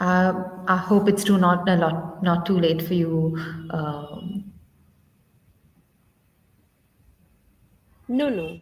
I hope it's too not a lot, not too late for you. Um, No, no.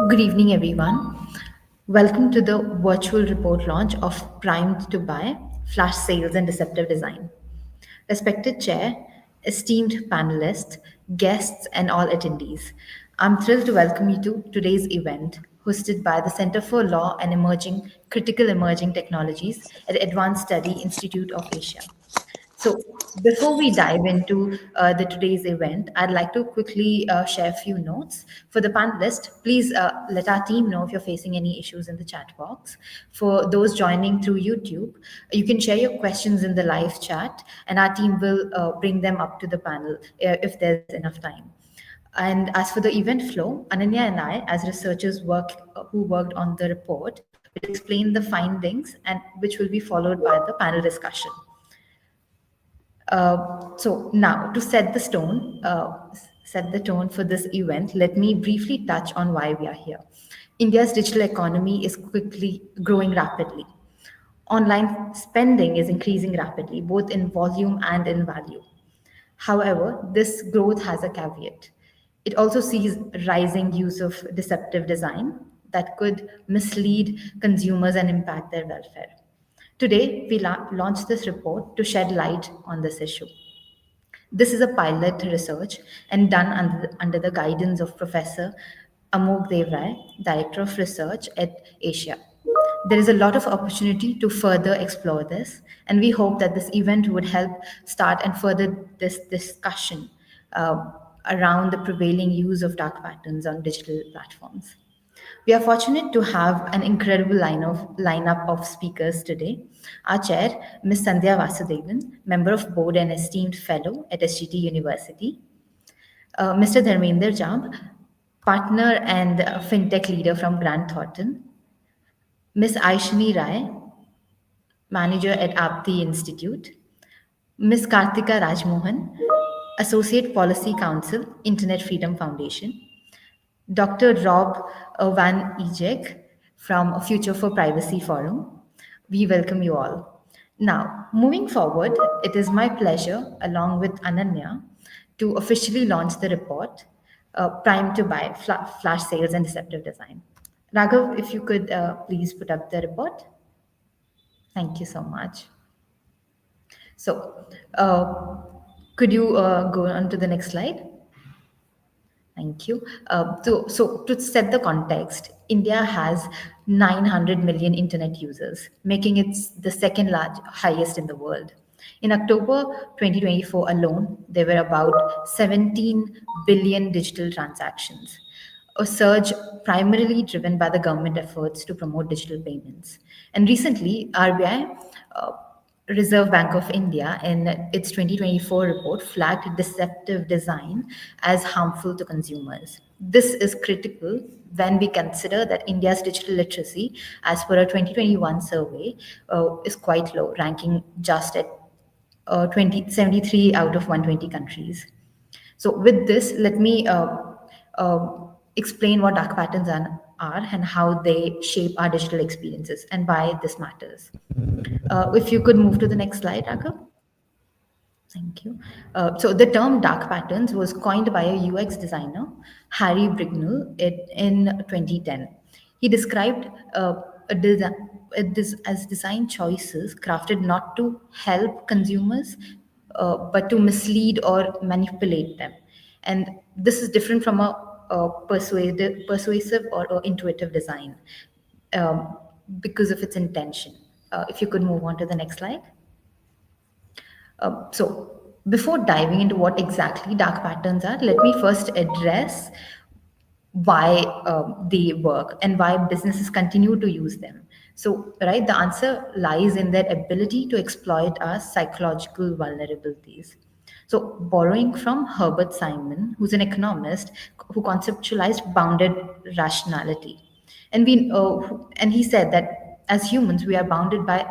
Good evening, everyone. Welcome to the virtual report launch of Primed to Buy Flash Sales and Deceptive Design. Respected Chair, esteemed panelists, guests, and all attendees, I'm thrilled to welcome you to today's event hosted by the Center for Law and Critical Emerging Technologies at Advanced Study Institute of Asia. So, before we dive into the today's event, I'd like to quickly share a few notes. For the panelists, please let our team know if you're facing any issues in the chat box. For those joining through YouTube, you can share your questions in the live chat, and our team will bring them up to the panel if there's enough time. And as for the event flow, Ananya and I, as researchers who worked on the report, will explain the findings and which will be followed by the panel discussion. So now to set the tone for this event, let me briefly touch on why we are here. India's digital economy is quickly growing rapidly. Online spending is increasing rapidly, both in volume and in value. However, this growth has a caveat. It also sees rising use of deceptive design that could mislead consumers and impact their welfare. Today, we launched this report to shed light on this issue. This is a pilot research and done under the guidance of Professor Amog Devrai, Director of Research at Asia. There is a lot of opportunity to further explore this, and we hope that this event would help start and further this discussion around the prevailing use of dark patterns on digital platforms. We are fortunate to have an incredible lineup of speakers today. Our chair, Ms. Sandhya Vasudevan, member of board and esteemed fellow at SGT University. Mr. Dharmender Jhamb, partner and Fintech leader from Grant Thornton. Ms. Aishani Rai, manager at Aapti Institute. Ms. Kartika Rajmohan, Associate Policy Counsel, Internet Freedom Foundation. Dr. Rob Van Ejek from Future for Privacy Forum. We welcome you all. Now, moving forward, it is my pleasure, along with Ananya, to officially launch the report, Prime to Buy Flash Sales and Deceptive Design. Raghav, if you could please put up the report. Thank you so much. So, could you go on to the next slide? Thank you. So to set the context, India has 900 million internet users, making it the second highest in the world. In October 2024 alone, there were about 17 billion digital transactions, a surge primarily driven by the government efforts to promote digital payments. And recently, RBI, Reserve Bank of India, in its 2024 report, flagged deceptive design as harmful to consumers. This is critical when we consider that India's digital literacy, as per a 2021 survey, is quite low, ranking just at 73 out of 120 countries. So, with this, let me explain what dark patterns are and how they shape our digital experiences and why this matters. If you could move to the next slide, Raghav. Thank you. So the term dark patterns was coined by a UX designer, Harry Brignall, in 2010. He described a design. as design choices crafted not to help consumers, but to mislead or manipulate them. And this is different from a persuasive or intuitive design, um, because of its intention. If you could move on to the next slide. So, before diving into what exactly dark patterns are, let me first address why they work and why businesses continue to use them. So, right, the answer lies in their ability to exploit our psychological vulnerabilities. So, borrowing from Herbert Simon, who's an economist who conceptualized bounded rationality, and he said that as humans we are bounded by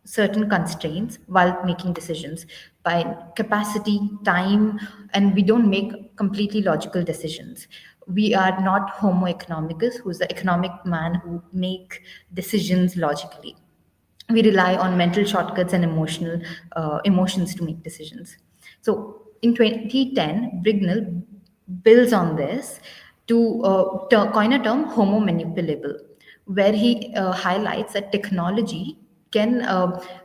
certain constraints while making decisions by capacity, time, and we don't make completely logical decisions. We are not Homo economicus, who's the economic man who make decisions logically. We rely on mental shortcuts and emotions to make decisions. So in 2010, Brignell builds on this to coin a term homo manipulable, where he highlights that technology can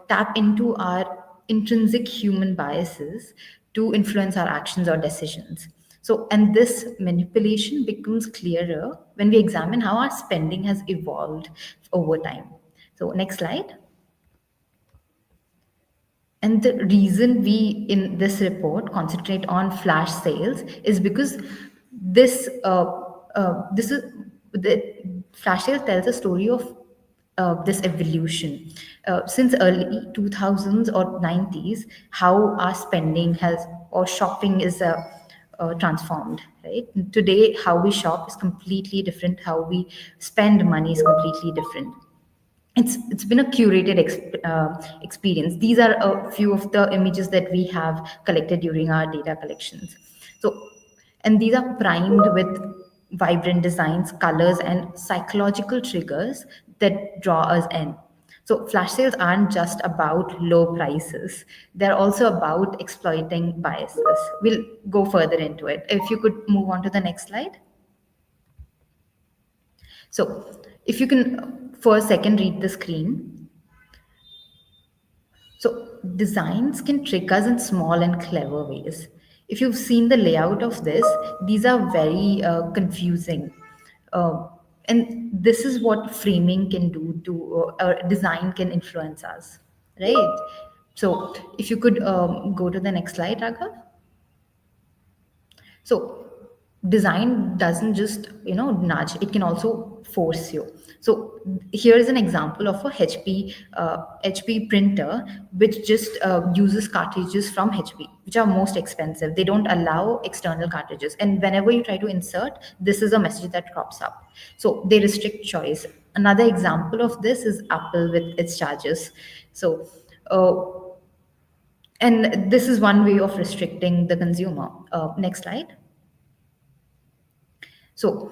tap into our intrinsic human biases to influence our actions or decisions. So, and this manipulation becomes clearer when we examine how our spending has evolved over time. So, next slide. And the reason we in this report concentrate on flash sales is because this is the flash sale tells a story of this evolution since early 2000s or 90s, how our spending has or shopping is transformed. Right today, how we shop is completely different. How we spend money is completely different. It's been a curated experience. These are a few of the images that we have collected during our data collections. So, and these are primed with vibrant designs, colors, and psychological triggers that draw us in. So, flash sales aren't just about low prices; they're also about exploiting biases. We'll go further into it. If you could move on to the next slide. So, if you can for a second read the screen. So, designs can trick us in small and clever ways. If you've seen the layout of this, these are very confusing. Uh, and this is what framing can do to, design can influence us, right? So, if you could go to the next slide, Raghav. So design doesn't just nudge; it can also force you. So here is an example of a HP printer which just uses cartridges from HP, which are most expensive. They don't allow external cartridges, and whenever you try to insert, this is a message that crops up. So they restrict choice. Another example of this is Apple with its chargers. So. And this is one way of restricting the consumer. Next slide. So,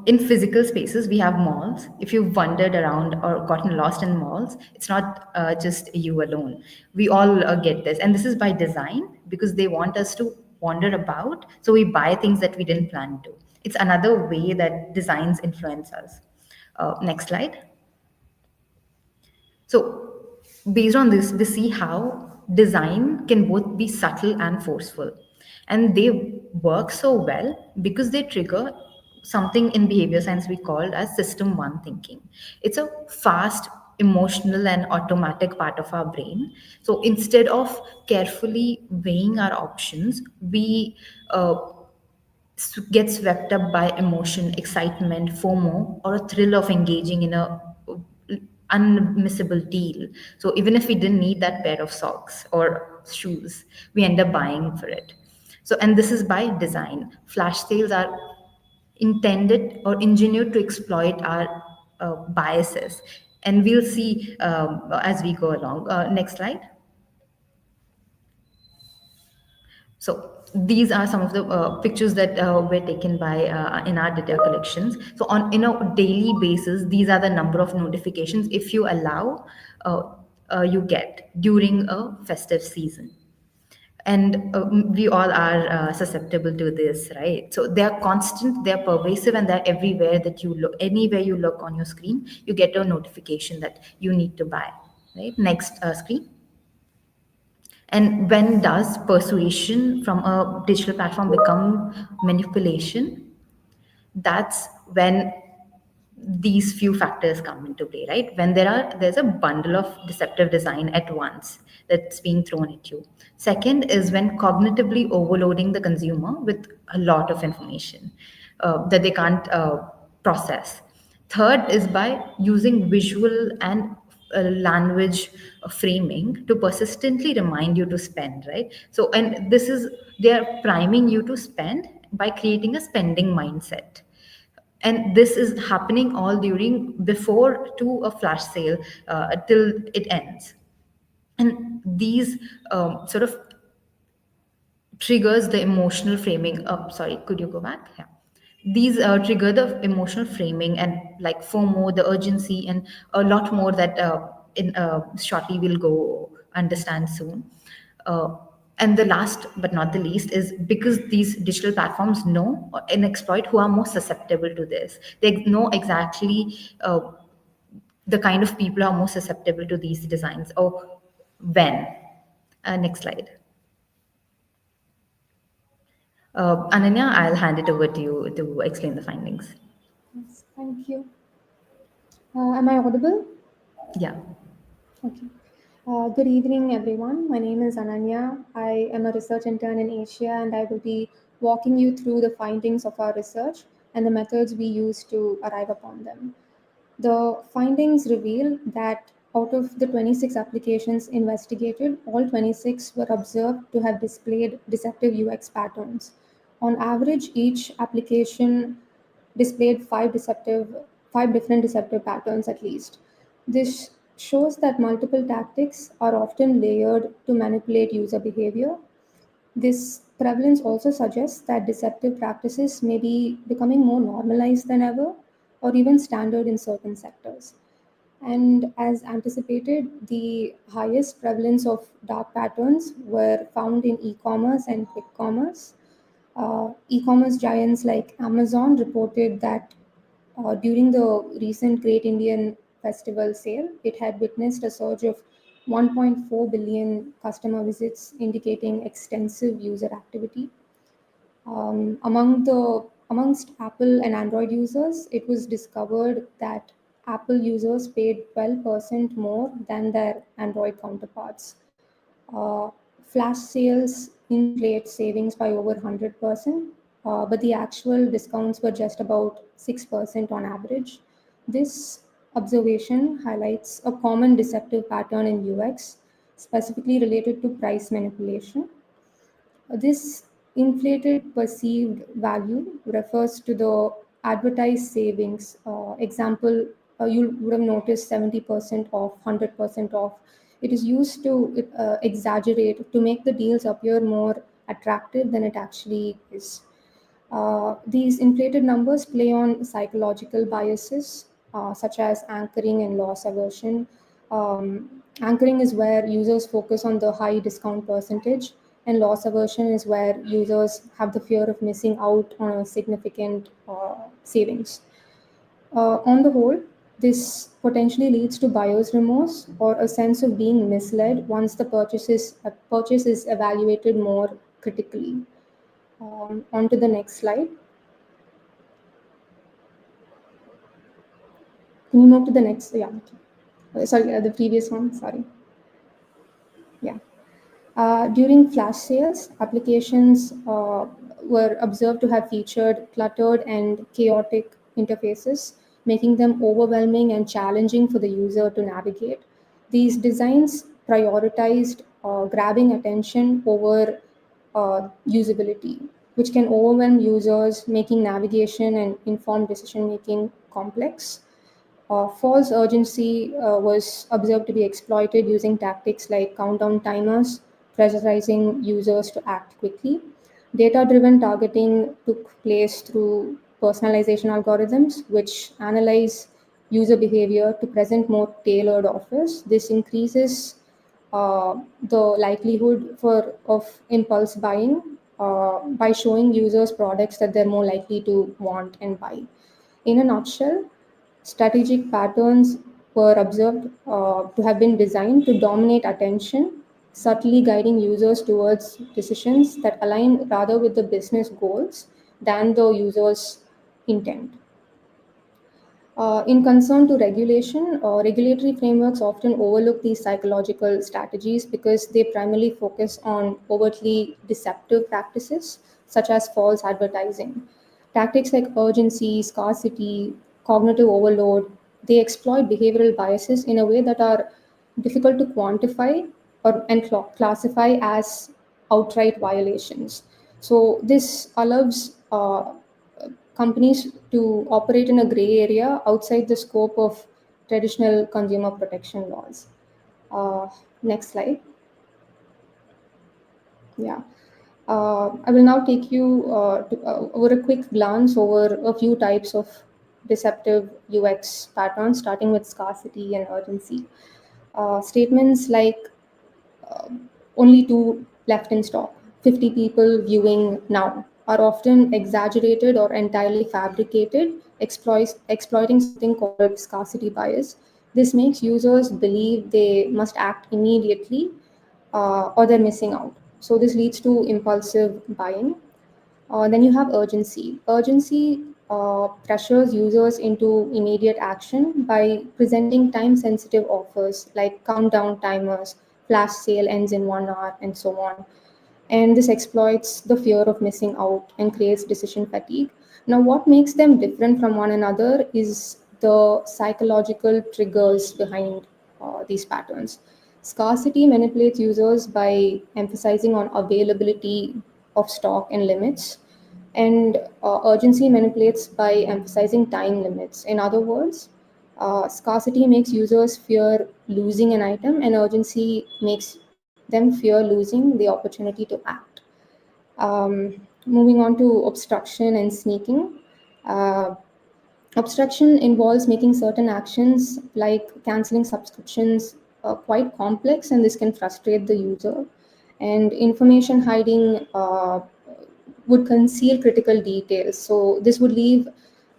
in physical spaces, we have malls. If you've wandered around or gotten lost in malls, it's not just you alone. We all get this. And this is by design because they want us to wander about. So, we buy things that we didn't plan to. It's another way that designs influence us. Next slide. So, based on this, we see how design can both be subtle and forceful. And they work so well because they trigger something in behavior science we call as system one thinking. It's a fast, emotional, and automatic part of our brain. So instead of carefully weighing our options, we get swept up by emotion, excitement, FOMO, or a thrill of engaging in a unmissable deal. So even if we didn't need that pair of socks or shoes, we end up buying for it. So, and this is by design. Flash sales are intended or engineered to exploit our biases. And we'll see as we go along. Next slide. So these are some of the pictures that were taken by in our data collections. So on a daily basis, these are the number of notifications if you allow you get during a festive season. And we all are susceptible to this, right? So they are constant, they are pervasive, and they're everywhere that you look. Anywhere you look on your screen, you get a notification that you need to buy, right? Next screen. And when does persuasion from a digital platform become manipulation? That's when these few factors come into play, right? When there's a bundle of deceptive design at once that's being thrown at you. Second is when cognitively overloading the consumer with a lot of information that they can't process. Third is by using visual and language framing to persistently remind you to spend, right? So, and this is, they're priming you to spend by creating a spending mindset. And this is happening all during before to a flash sale till it ends. And these sort of triggers the emotional framing. Sorry, could you go back? Yeah. These trigger the emotional framing and like FOMO, the urgency, and a lot more that in shortly we'll go understand soon. Uh, and the last but not the least is because these digital platforms know and exploit who are most susceptible to this. They know exactly the kind of people who are most susceptible to these designs or when. Next slide. Ananya, I'll hand it over to you to explain the findings. Yes, thank you. Am I audible? Yeah. Okay. Good evening, everyone. My name is Ananya. I am a research intern in Asia, and I will be walking you through the findings of our research and the methods we use to arrive upon them. The findings reveal that out of the 26 applications investigated, all 26 were observed to have displayed deceptive UX patterns. On average, each application displayed five different deceptive patterns at least. This shows that multiple tactics are often layered to manipulate user behavior. This prevalence also suggests that deceptive practices may be becoming more normalized than ever, or even standard in certain sectors. And as anticipated, the highest prevalence of dark patterns were found in e commerce and quick commerce. E commerce giants like Amazon reported that during the recent Great Indian Festival sale, it had witnessed a surge of 1.4 billion customer visits, indicating extensive user activity. Amongst Apple and Android users, it was discovered that Apple users paid 12% more than their Android counterparts. Uh, Flash sales inflate savings by over 100%, but the actual discounts were just about 6% on average. This observation highlights a common deceptive pattern in UX, specifically related to price manipulation. This inflated perceived value refers to the advertised savings. Example, you would have noticed 70% off, 100% off. It is used to exaggerate to make the deals appear more attractive than it actually is. These inflated numbers play on psychological biases such as anchoring and loss aversion. Anchoring is where users focus on the high discount percentage, and loss aversion is where users have the fear of missing out on a significant savings. On the whole, this potentially leads to buyer's remorse or a sense of being misled once the purchase is evaluated more critically. On to the next slide. Can you move to the next? Yeah. Okay. Sorry, the previous one. Sorry. Yeah. During flash sales, applications were observed to have featured cluttered and chaotic interfaces, making them overwhelming and challenging for the user to navigate. These designs prioritized grabbing attention over usability, which can overwhelm users, making navigation and informed decision making complex. False urgency was observed to be exploited using tactics like countdown timers, pressurizing users to act quickly. Data driven targeting took place through personalization algorithms, which analyze user behavior to present more tailored offers. This increases the likelihood of impulse buying by showing users products that they're more likely to want and buy. In a nutshell, strategic patterns were observed to have been designed to dominate attention, subtly guiding users towards decisions that align rather with the business goals than the user's intent. In concern to regulation, regulatory frameworks often overlook these psychological strategies because they primarily focus on overtly deceptive practices such as false advertising. Tactics like urgency, scarcity, cognitive overload, they exploit behavioral biases in a way that are difficult to quantify and classify as outright violations. So this allows companies to operate in a gray area outside the scope of traditional consumer protection laws. Uh, Next slide. Yeah. I will now take you over a quick glance over a few types of deceptive UX patterns, starting with scarcity and urgency. Statements like uh, only two left in stock, 50 people viewing now, are often exaggerated or entirely fabricated, exploiting something called scarcity bias. This makes users believe they must act immediately or they're missing out. So, this leads to impulsive buying. Then you have urgency. Urgency pressures users into immediate action by presenting time sensitive offers like countdown timers, flash sale ends in 1 hour, and so on. And this exploits the fear of missing out and creates decision fatigue. Now, what makes them different from one another is the psychological triggers behind these patterns. Scarcity manipulates users by emphasizing on availability of stock and limits, and urgency manipulates by emphasizing time limits. In other words, scarcity makes users fear losing an item, and urgency makes them fear losing the opportunity to act. Moving on to obstruction and sneaking. Uh, Obstruction involves making certain actions like canceling subscriptions quite complex, and this can frustrate the user. And information hiding would conceal critical details. So, this would leave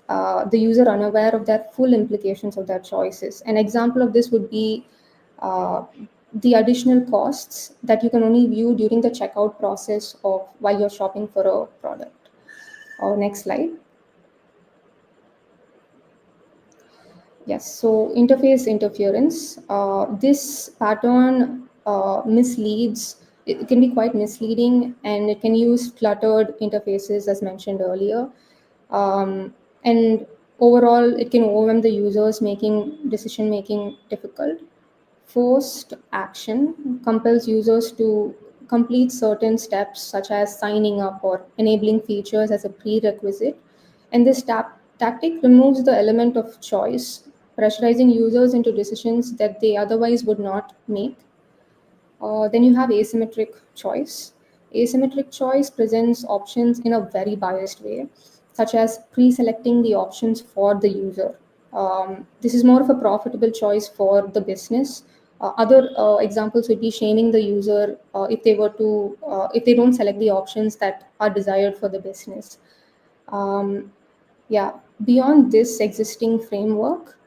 the user unaware of their full implications of their choices. An example of this would be uh, the additional costs that you can only view during the checkout process of while you're shopping for a product. Next slide. Yes, so interface interference. This pattern misleads, it can be quite misleading, and it can use cluttered interfaces as mentioned earlier. And overall, it can overwhelm the users, making decision making difficult. Forced action compels users to complete certain steps, such as signing up or enabling features as a prerequisite. And this tactic removes the element of choice, pressurizing users into decisions that they otherwise would not make. Then you have asymmetric choice. Asymmetric choice presents options in a very biased way, such as pre selecting the options for the user. This is more of a profitable choice for the business. Other examples would be shaming the user if they don't select the options that are desired for the business. Um, yeah, beyond this existing framework,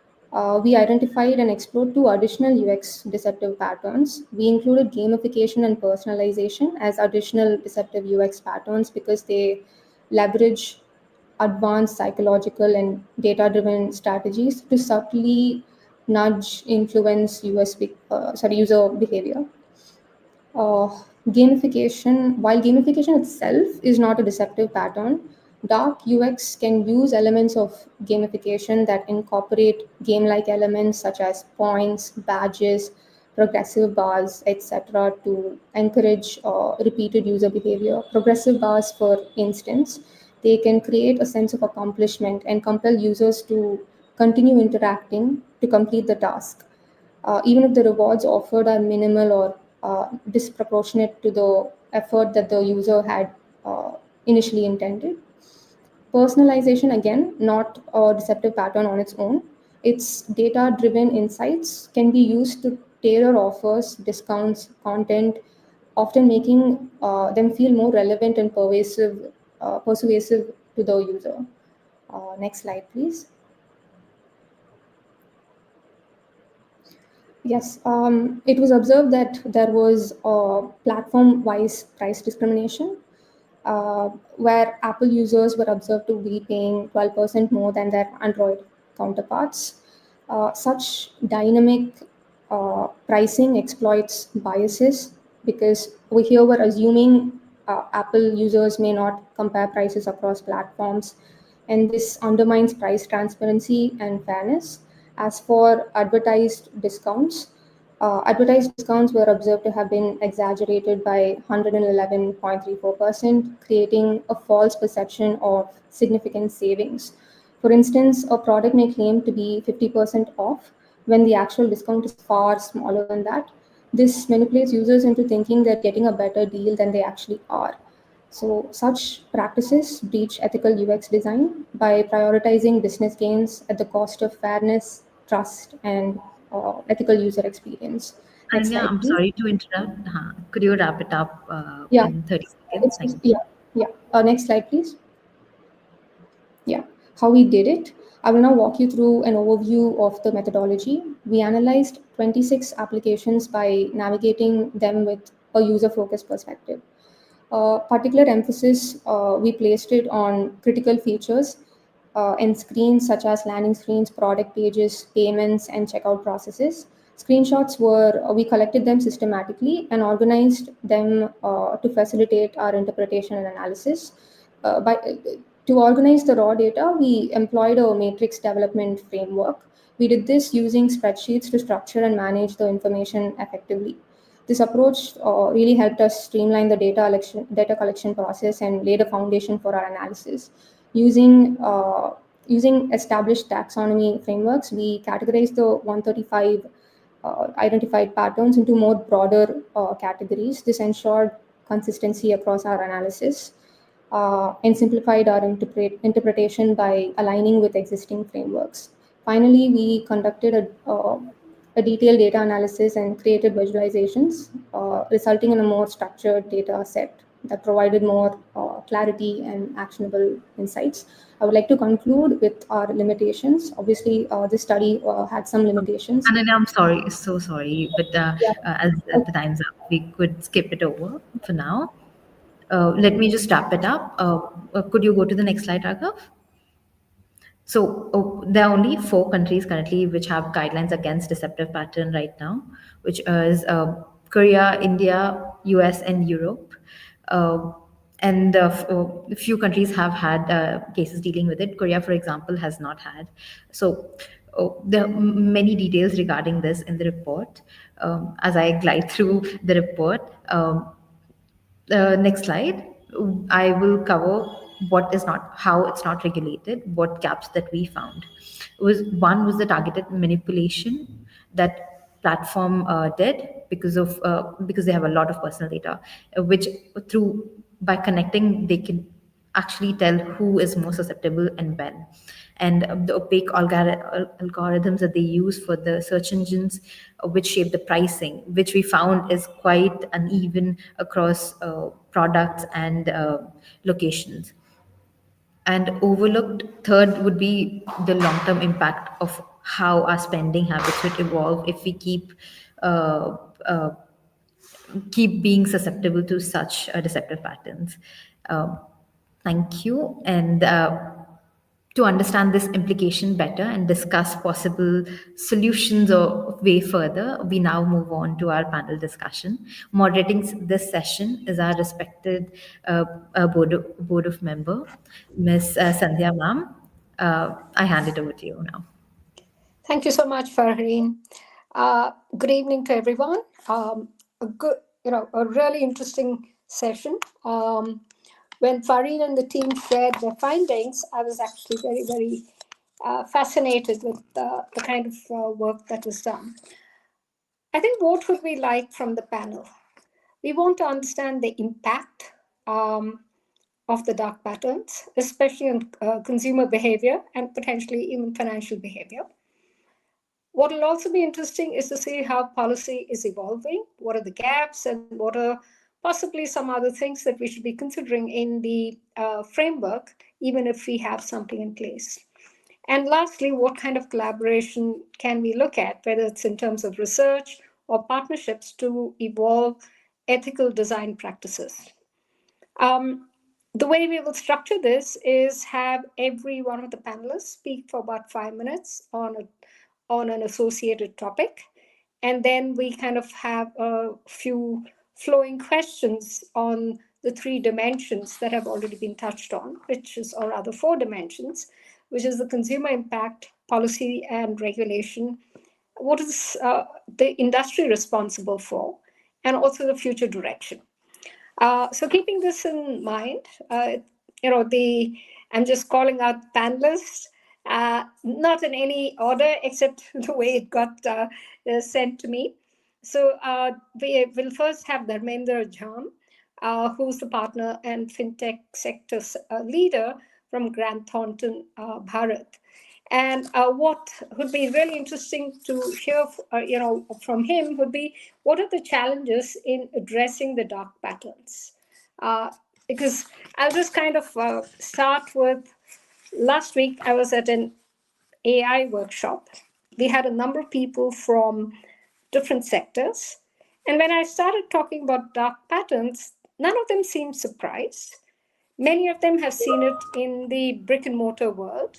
we identified and explored two additional UX deceptive patterns. We included gamification and personalization as additional deceptive UX patterns because they leverage advanced psychological and data driven strategies to subtly nudge influence user behavior. uh, Gamification, while gamification itself is not a deceptive pattern, dark UX can use elements of gamification that incorporate game like elements such as points, badges, progressive bars, etc., to encourage repeated user behavior. Progressive bars, for instance, they can create a sense of accomplishment and compel users to continue interacting to complete the task, even if the rewards offered are minimal or disproportionate to the effort that the user had initially intended. Personalization, again, not a deceptive pattern on its own. Its data driven insights can be used to tailor offers, discounts, content, often making them feel more relevant and persuasive to the user. Next slide, please. Yes, it was observed that there was platform-wise price discrimination, where Apple users were observed to be paying 12% more than their Android counterparts. Such dynamic pricing exploits biases because we here were assuming Apple users may not compare prices across platforms, and this undermines price transparency and fairness. As for advertised discounts were observed to have been exaggerated by 111.34%, creating a false perception of significant savings. For instance, a product may claim to be 50% off when the actual discount is far smaller than that. This manipulates users into thinking they're getting a better deal than they actually are. So, such practices breach ethical UX design by prioritizing business gains at the cost of fairness, trust, and ethical user experience. Next Anya, slide, I'm please. sorry to interrupt. Could you wrap it up Yeah, in 30 seconds? Thank you. yeah. Next slide, please. Yeah, how we did it. I will now walk you through an overview of the methodology. We analyzed 26 applications by navigating them with a user-focused perspective. Particular emphasis we placed it on critical features in screens such as landing screens, product pages, payments, and checkout processes. Screenshots were, we collected them systematically and organized them to facilitate our interpretation and analysis. To organize the raw data, we employed a matrix development framework. We did this using spreadsheets to structure and manage the information effectively. This approach really helped us streamline the data collection process and laid a foundation for our analysis. Using established taxonomy frameworks, we categorized the 135 identified patterns into more broader categories. This ensured consistency across our analysis and simplified our interpretation by aligning with existing frameworks. Finally, we conducted a detailed data analysis and created visualizations, resulting in a more structured data set that provided more clarity and actionable insights. I would like to conclude with our limitations. Obviously, this study had some limitations. Ananya, I'm sorry, so sorry, but Yeah. as the time's up, we could skip it over for now. Let me just wrap it up. Could you go to the next slide, Raghav? So there are only 4 countries currently which have guidelines against deceptive pattern right now, which is Korea, India, US, and Europe. And a few countries have had cases dealing with it. Korea, for example, has not had. So there are many details regarding this in the report. As I glide through the report, next slide. I will cover what is not, how it's not regulated, what gaps that we found. One was the targeted manipulation that platform did because they have a lot of personal data, which through by connecting they can actually tell who is more susceptible and when. And the opaque algorithms that they use for the search engines, which shape the pricing, which we found is quite uneven across products and locations. And overlooked third would be the long term impact of how our spending habits would evolve if we uh, uh, keep being susceptible to such deceptive patterns. Um, Thank you. And to understand this implication better and discuss possible solutions or way further, we now move on to our panel discussion. Moderating this session is our respected board of member, Ms. Sandhya ma'am. I hand it over to you now. Thank you so much, Farheen. Good evening to everyone. A good, a really interesting session. When Farheen and the team shared their findings, I was actually very, very fascinated with the kind of work that was done. I think what would we like from the panel? We want to understand the impact of the dark patterns, especially on consumer behavior and potentially even financial behavior. What will also be interesting is to see how policy is evolving. What are the gaps, and what are possibly some other things that we should be considering in the framework, even if we have something in place. And lastly, what kind of collaboration can we look at, whether it's in terms of research or partnerships to evolve ethical design practices? Um, the way we will structure this is have every one of the panelists speak for about 5 minutes on an associated topic. And then we kind of have a few flowing questions on the three dimensions that have already been touched on, which is, or rather, four dimensions, which is the consumer impact, policy and regulation, what is the industry responsible for, and also the future direction. So keeping this in mind, the I'm just calling out panelists, not in any order except the way it got sent to me. So we will first have Dharmender Jhamb, who's the partner and fintech sector leader from Grand Thornton, Bharat. And what would be really interesting to hear, from him would be what are the challenges in addressing the dark patterns? Because I'll just kind of start with last week. I was at an AI workshop. We had a number of people from different sectors. And when I started talking about dark patterns, none of them seemed surprised. Many of them have seen it in the brick and mortar world.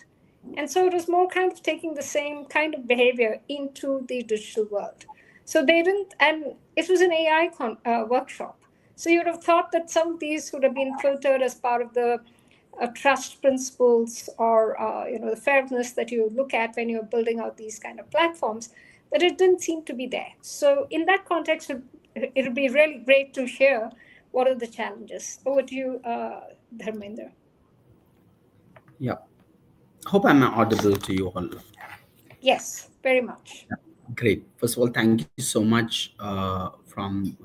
And so it was more kind of taking the same kind of behavior into the digital world. So they didn't, and it was an AI workshop. So you would have thought that some of these would have been filtered as part of the trust principles or the fairness that you look at when you're building out these kind of platforms, but it didn't seem to be there. So in that context, it would be really great to hear what are the challenges. Over to you, Dharmender. Yeah. Hope I'm audible to you all. Yes, very much. Great. First of all, thank you so much from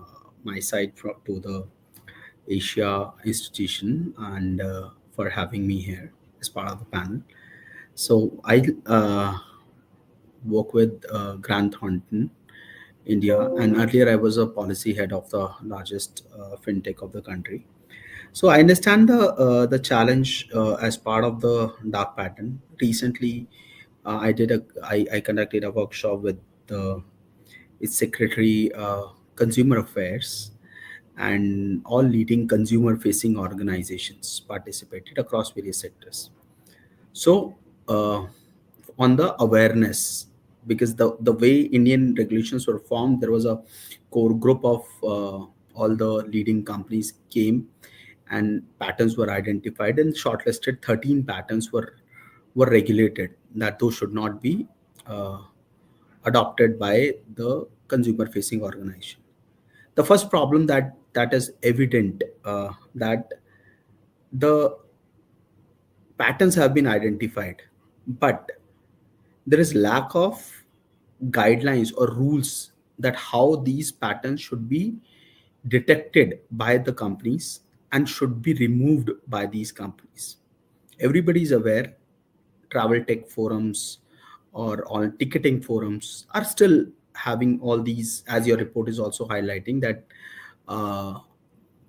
my side to the Asia Institution and for having me here as part of the panel. So I work with Grant Thornton, India, and earlier I was a policy head of the largest fintech of the country. So I understand the challenge as part of the dark pattern. Recently, I conducted a workshop with its secretary, Consumer Affairs, and all leading consumer-facing organizations participated across various sectors. So on the awareness, because the way Indian regulations were formed, there was a core group of all the leading companies came and patterns were identified and shortlisted. 13 patterns were regulated that those should not be adopted by the consumer facing organization. The first problem that is evident, that the patterns have been identified, but there is lack of guidelines or rules that how these patterns should be detected by the companies and should be removed by these companies. Everybody is aware travel tech forums or all ticketing forums are still having all these, as your report is also highlighting that uh,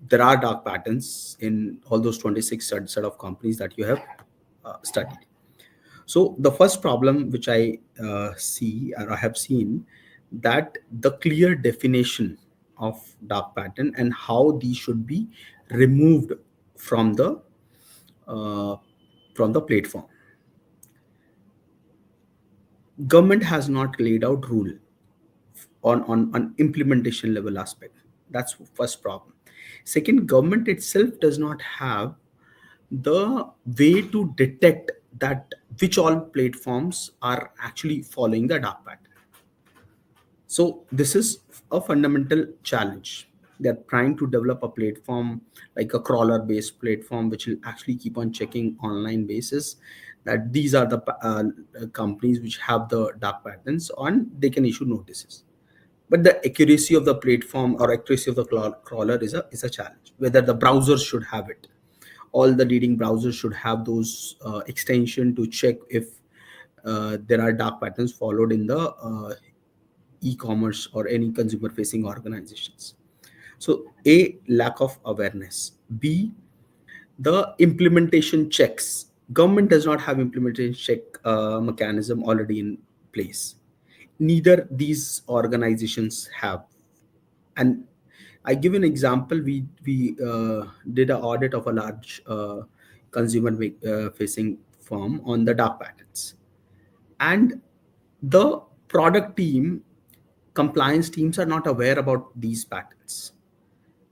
there are dark patterns in all those 26 set of companies that you have studied. So the first problem which I see or I have seen, that the clear definition of dark pattern and how these should be removed from the uh, platform. Government has not laid out rule on implementation level aspect. That's first problem. Second, government itself does not have the way to detect that which all platforms are actually following the dark pattern. So this is a fundamental challenge. They're trying to develop a platform like a crawler based platform which will actually keep on checking online basis that these are the companies which have the dark patterns on, they can issue notices. But the accuracy of the platform or accuracy of the crawler is a challenge. Whether the browsers should have it, all the leading browsers should have those extension to check if there are dark patterns followed in the e-commerce or any consumer facing organizations. So A, lack of awareness. B, the implementation checks. Government does not have implementation check mechanism already in place. Neither these organizations have. And I give an example. We did an audit of a large consumer facing firm on the dark patterns, and the product team, compliance teams are not aware about these patterns,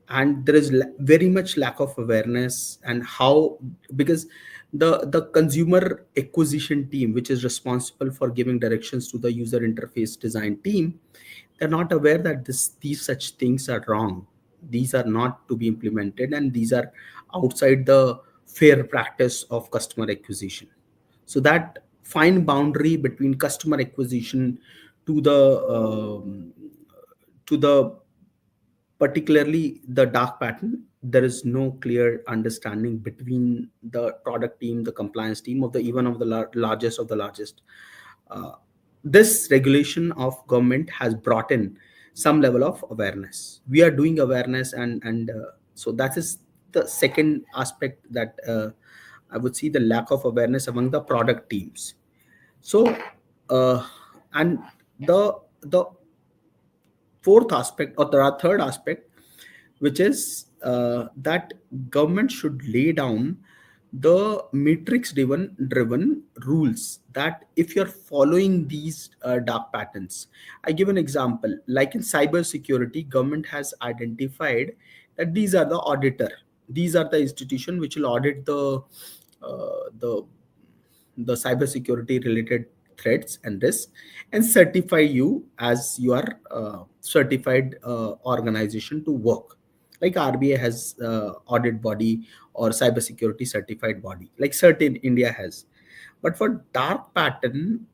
and there is very much lack of awareness. And how, because the consumer acquisition team, which is responsible for giving directions to the user interface design team, they're not aware that these such things are wrong. These are not to be implemented, and these are outside the fair practice of customer acquisition. So that fine boundary between customer acquisition to the particularly the dark pattern, there is no clear understanding between the product team, the compliance team of the even of the largest of the largest. uh, this regulation of government has brought in some level of awareness. We are doing awareness, and so that is the second aspect, that I would see the lack of awareness among the product teams. So and the fourth aspect, or the third aspect, which is that government should lay down the matrix driven rules, that if you're following these dark patterns. I give an example, like in cyber security, government has identified that these are the auditor, these are the institution which will audit uh, the the cybersecurity related threats and risks, and certify you as your certified organization to work. Like RBA has audit body or cybersecurity certified body, like certain India has. But for dark pattern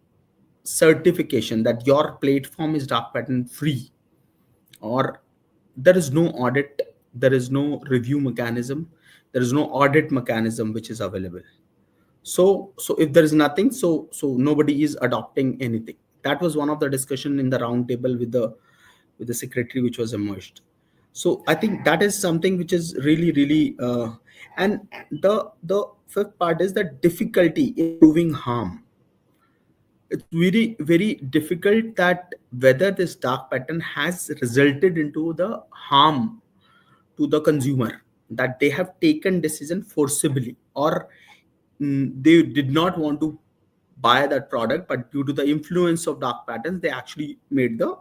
certification, that your platform is dark pattern free, or there is no audit, there is no review mechanism, there is no audit mechanism which is available. So if there is nothing, so nobody is adopting anything. That was one of the discussion in the round table with the secretary which was emerged. So I think that is something which is really and the fifth part is the difficulty in proving harm. It's very difficult that whether this dark pattern has resulted into the harm to the consumer, that they have taken decision forcibly, or they did not want to buy that product, but due to the influence of dark patterns they actually made the.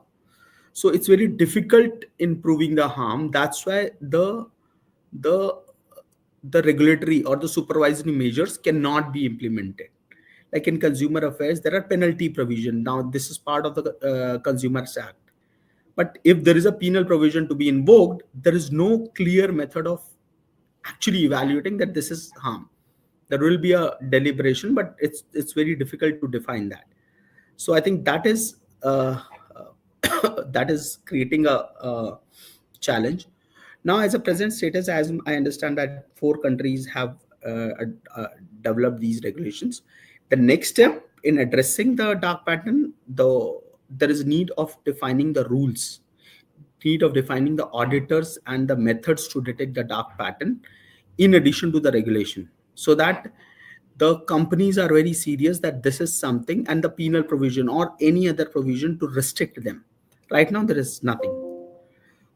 So it's very difficult in proving the harm. That's why the the regulatory or the supervisory measures cannot be implemented. Like in consumer affairs, there are penalty provision. Now this is part of the consumers act, but if there is a penal provision to be invoked, there is no clear method of actually evaluating that this is harm. There will be a deliberation, but it's very difficult to define that. So I think that is that is creating a challenge. Now, as a present status, as I understand that 4 countries have uh, developed these regulations. The next step in addressing the dark pattern, there is need of defining the rules, need of defining the auditors and the methods to detect the dark pattern, in addition to the regulation, so that the companies are very serious that this is something, and the penal provision or any other provision to restrict them. Right now there is nothing.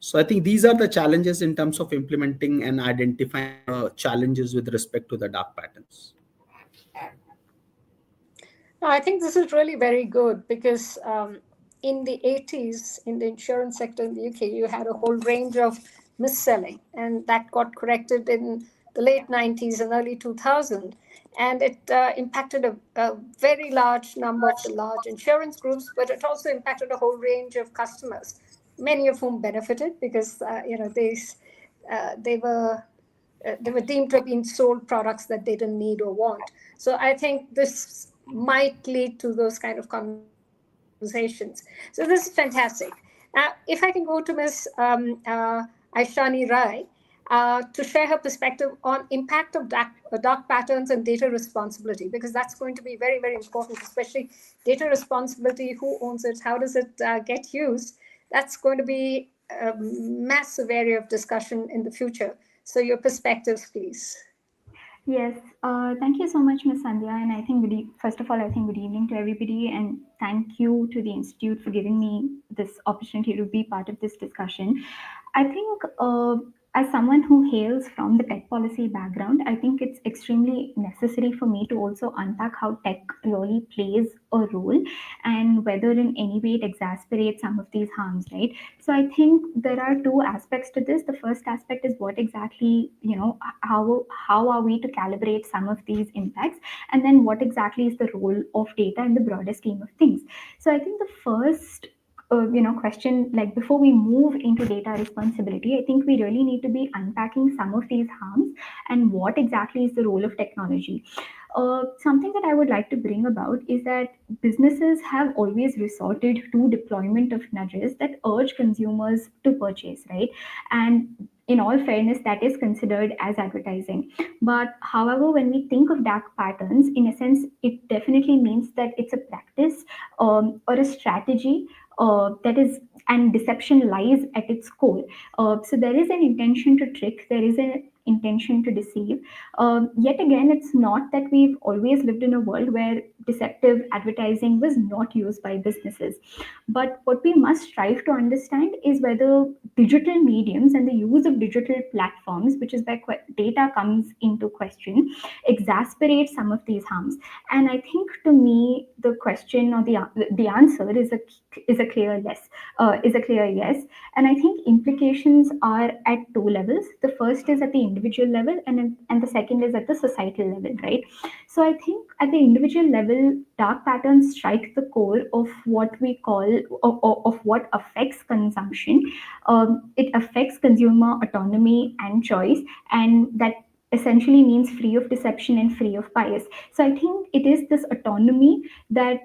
So I think these are the challenges in terms of implementing and identifying challenges with respect to the dark patterns. No, I think this is really very good because in the 80s, in the insurance sector in the UK, you had a whole range of mis-selling, and that got corrected in the late 90s and early 2000. And it impacted a very large number of the large insurance groups, but it also impacted a whole range of customers, many of whom benefited because they were deemed to have been sold products that they didn't need or want. So I think this might lead to those kind of conversations. So this is fantastic. Now, if I can go to Ms. Aishani Rai, to share her perspective on impact of dark patterns and data responsibility, because that's going to be very, very important, especially data responsibility, who owns it, how does it get used. That's going to be a massive area of discussion in the future. So your perspectives, please. Yes, thank you so much, Ms. Sandhya. And I think, first of all, I think good evening to everybody. And thank you to the Institute for giving me this opportunity to be part of this discussion. I think as someone who hails from the tech policy background, I think it's extremely necessary for me to also unpack how tech really plays a role and whether in any way it exasperates some of these harms, right? So I think there are two aspects to this. The first aspect is what exactly, how are we to calibrate some of these impacts? And then what exactly is the role of data in the broader scheme of things? So I think the first question, like before we move into data responsibility, I think we really need to be unpacking some of these harms and what exactly is the role of technology. Something that I would like to bring about is that businesses have always resorted to deployment of nudges that urge consumers to purchase, right? And in all fairness, that is considered as advertising. But however, when we think of dark patterns, in a sense, it definitely means that it's a practice or a strategy that is, and deception lies at its core. So there is an intention to trick, there is an intention to deceive. Yet again, it's not that we've always lived in a world where deceptive advertising was not used by businesses. But what we must strive to understand is whether digital mediums and the use of digital platforms, which is where data comes into question, exasperate some of these harms. And I think to me, the question or the answer is a clear yes. Is a clear yes. And I think implications are at two levels. The first is at the individual level, and the second is at the societal level, right? So I think at the individual level, dark patterns strike the core of what we call of what affects consumption. It affects consumer autonomy and choice, and that essentially means free of deception and free of bias. So I think it is this autonomy that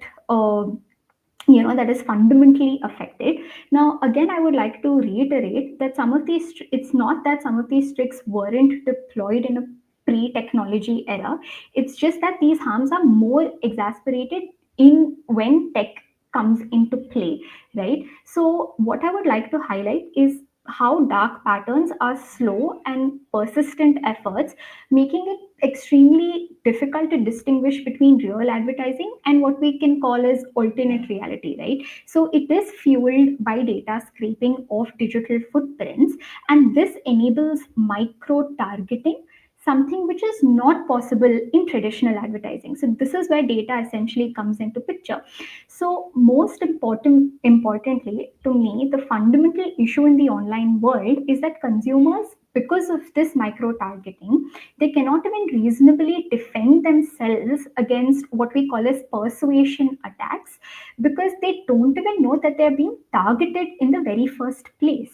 that is fundamentally affected. Now again, I would like to reiterate that some of these, it's not that some of these tricks weren't deployed in a pre-technology era. It's just that these harms are more exasperated in when tech comes into play, right? So what I would like to highlight is how dark patterns are slow and persistent efforts, making it extremely difficult to distinguish between real advertising and what we can call as alternate reality, right? So it is fueled by data scraping of digital footprints, and this enables micro targeting, something which is not possible in traditional advertising. So this is where data essentially comes into picture. So most importantly to me, the fundamental issue in the online world is that consumers, because of this micro targeting, they cannot even reasonably defend themselves against what we call as persuasion attacks, because they don't even know that they're being targeted in the very first place,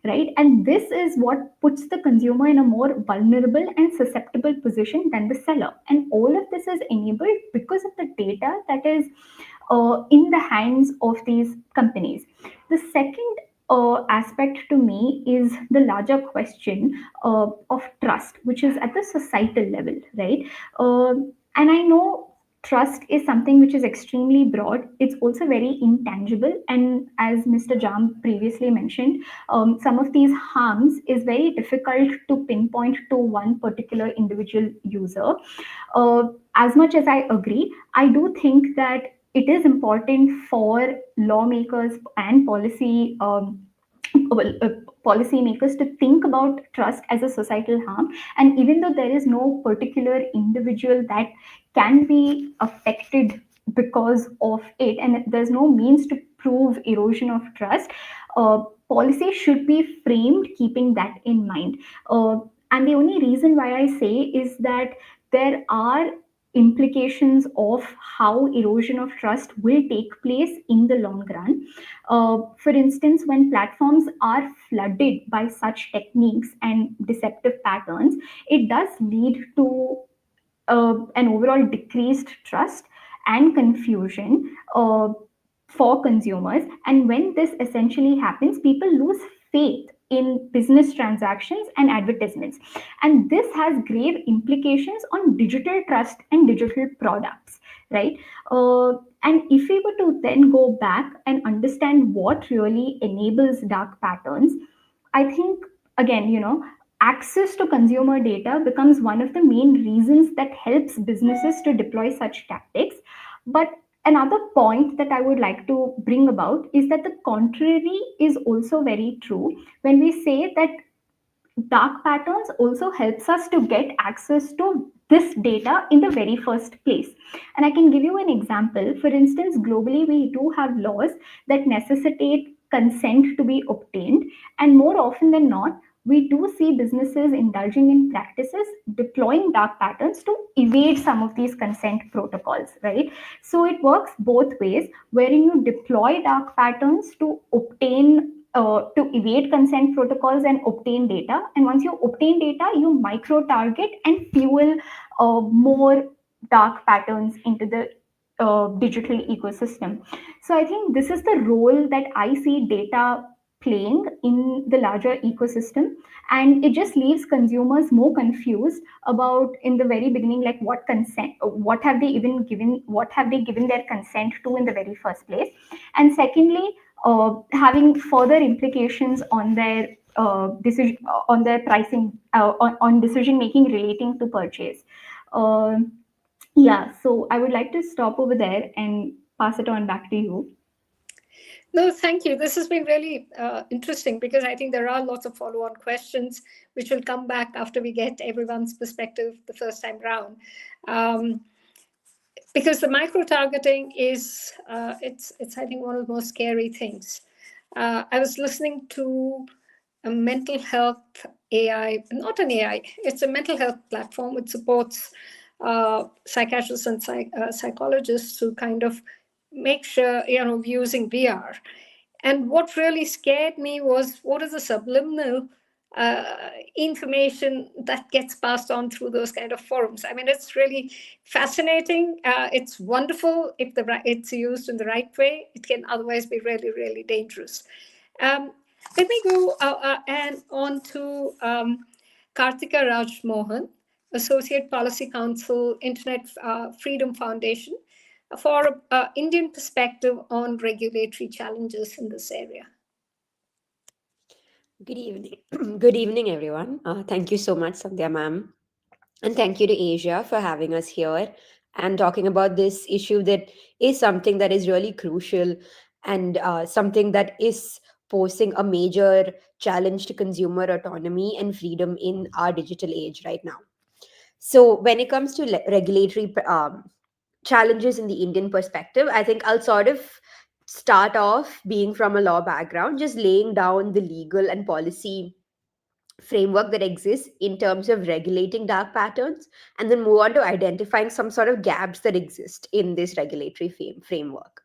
right? And this is what puts the consumer in a more vulnerable and susceptible position than the seller. And all of this is enabled because of the data that is in the hands of these companies. The second aspect to me is the larger question of trust, which is at the societal level, right? And I know trust is something which is extremely broad. It's also very intangible. And as Mr. Jhamb previously mentioned, some of these harms is very difficult to pinpoint to one particular individual user. As much as I agree, I do think that it is important for lawmakers and well, policymakers to think about trust as a societal harm. And even though there is no particular individual that can be affected because of it, and there's no means to prove erosion of trust, policy should be framed keeping that in mind. And the only reason why I say is that there are implications of how erosion of trust will take place in the long run. For instance, when platforms are flooded by such techniques and deceptive patterns, it does lead to an overall decreased trust and confusion for consumers. And when this essentially happens, people lose faith in business transactions and advertisements. And this has grave implications on digital trust and digital products, right? And if we were to then go back and understand what really enables dark patterns, I think, again, access to consumer data becomes one of the main reasons that helps businesses to deploy such tactics. But another point that I would like to bring about is that the contrary is also very true when we say that dark patterns also helps us to get access to this data in the very first place. And I can give you an example. For instance, globally we do have laws that necessitate consent to be obtained, and more often than not we do see businesses indulging in practices deploying dark patterns to evade some of these consent protocols, right? So it works both ways, wherein you deploy dark patterns to obtain to evade consent protocols and obtain data. And once you obtain data, you micro target and fuel more dark patterns into the digital ecosystem. So I think this is the role that I see data playing in the larger ecosystem, and it just leaves consumers more confused about, in the very beginning, like what consent, what have they even given, what have they given their consent to in the very first place, and secondly, having further implications on their decision, on their pricing, on decision making relating to purchase. Uh, yeah, so I would like to stop over there and pass it on back to you. No, thank you. This has been really interesting because I think there are lots of follow-on questions which will come back after we get everyone's perspective the first time round. Because the micro-targeting is, it's I think one of the most scary things. I was listening to a mental health AI, not an AI, it's a mental health platform which supports psychiatrists and psychologists to kind of make sure, using VR. And what really scared me was what is the subliminal information that gets passed on through those kind of forums. I mean, it's really fascinating. It's wonderful if it's used in the right way. It can otherwise be really, really dangerous. Let me go and on to Kartika Raj Mohan, Associate Policy Counsel, Internet Freedom Foundation, for Indian perspective on regulatory challenges in this area. Good evening. Good evening, everyone. Thank you so much, Sandhya ma'am. And thank you to Asia for having us here and talking about this issue that is something that is really crucial and something that is posing a major challenge to consumer autonomy and freedom in our digital age right now. So, when it comes to regulatory challenges in the Indian perspective, I think I'll sort of start off being from a law background, just laying down the legal and policy framework that exists in terms of regulating dark patterns, and then move on to identifying some sort of gaps that exist in this regulatory framework.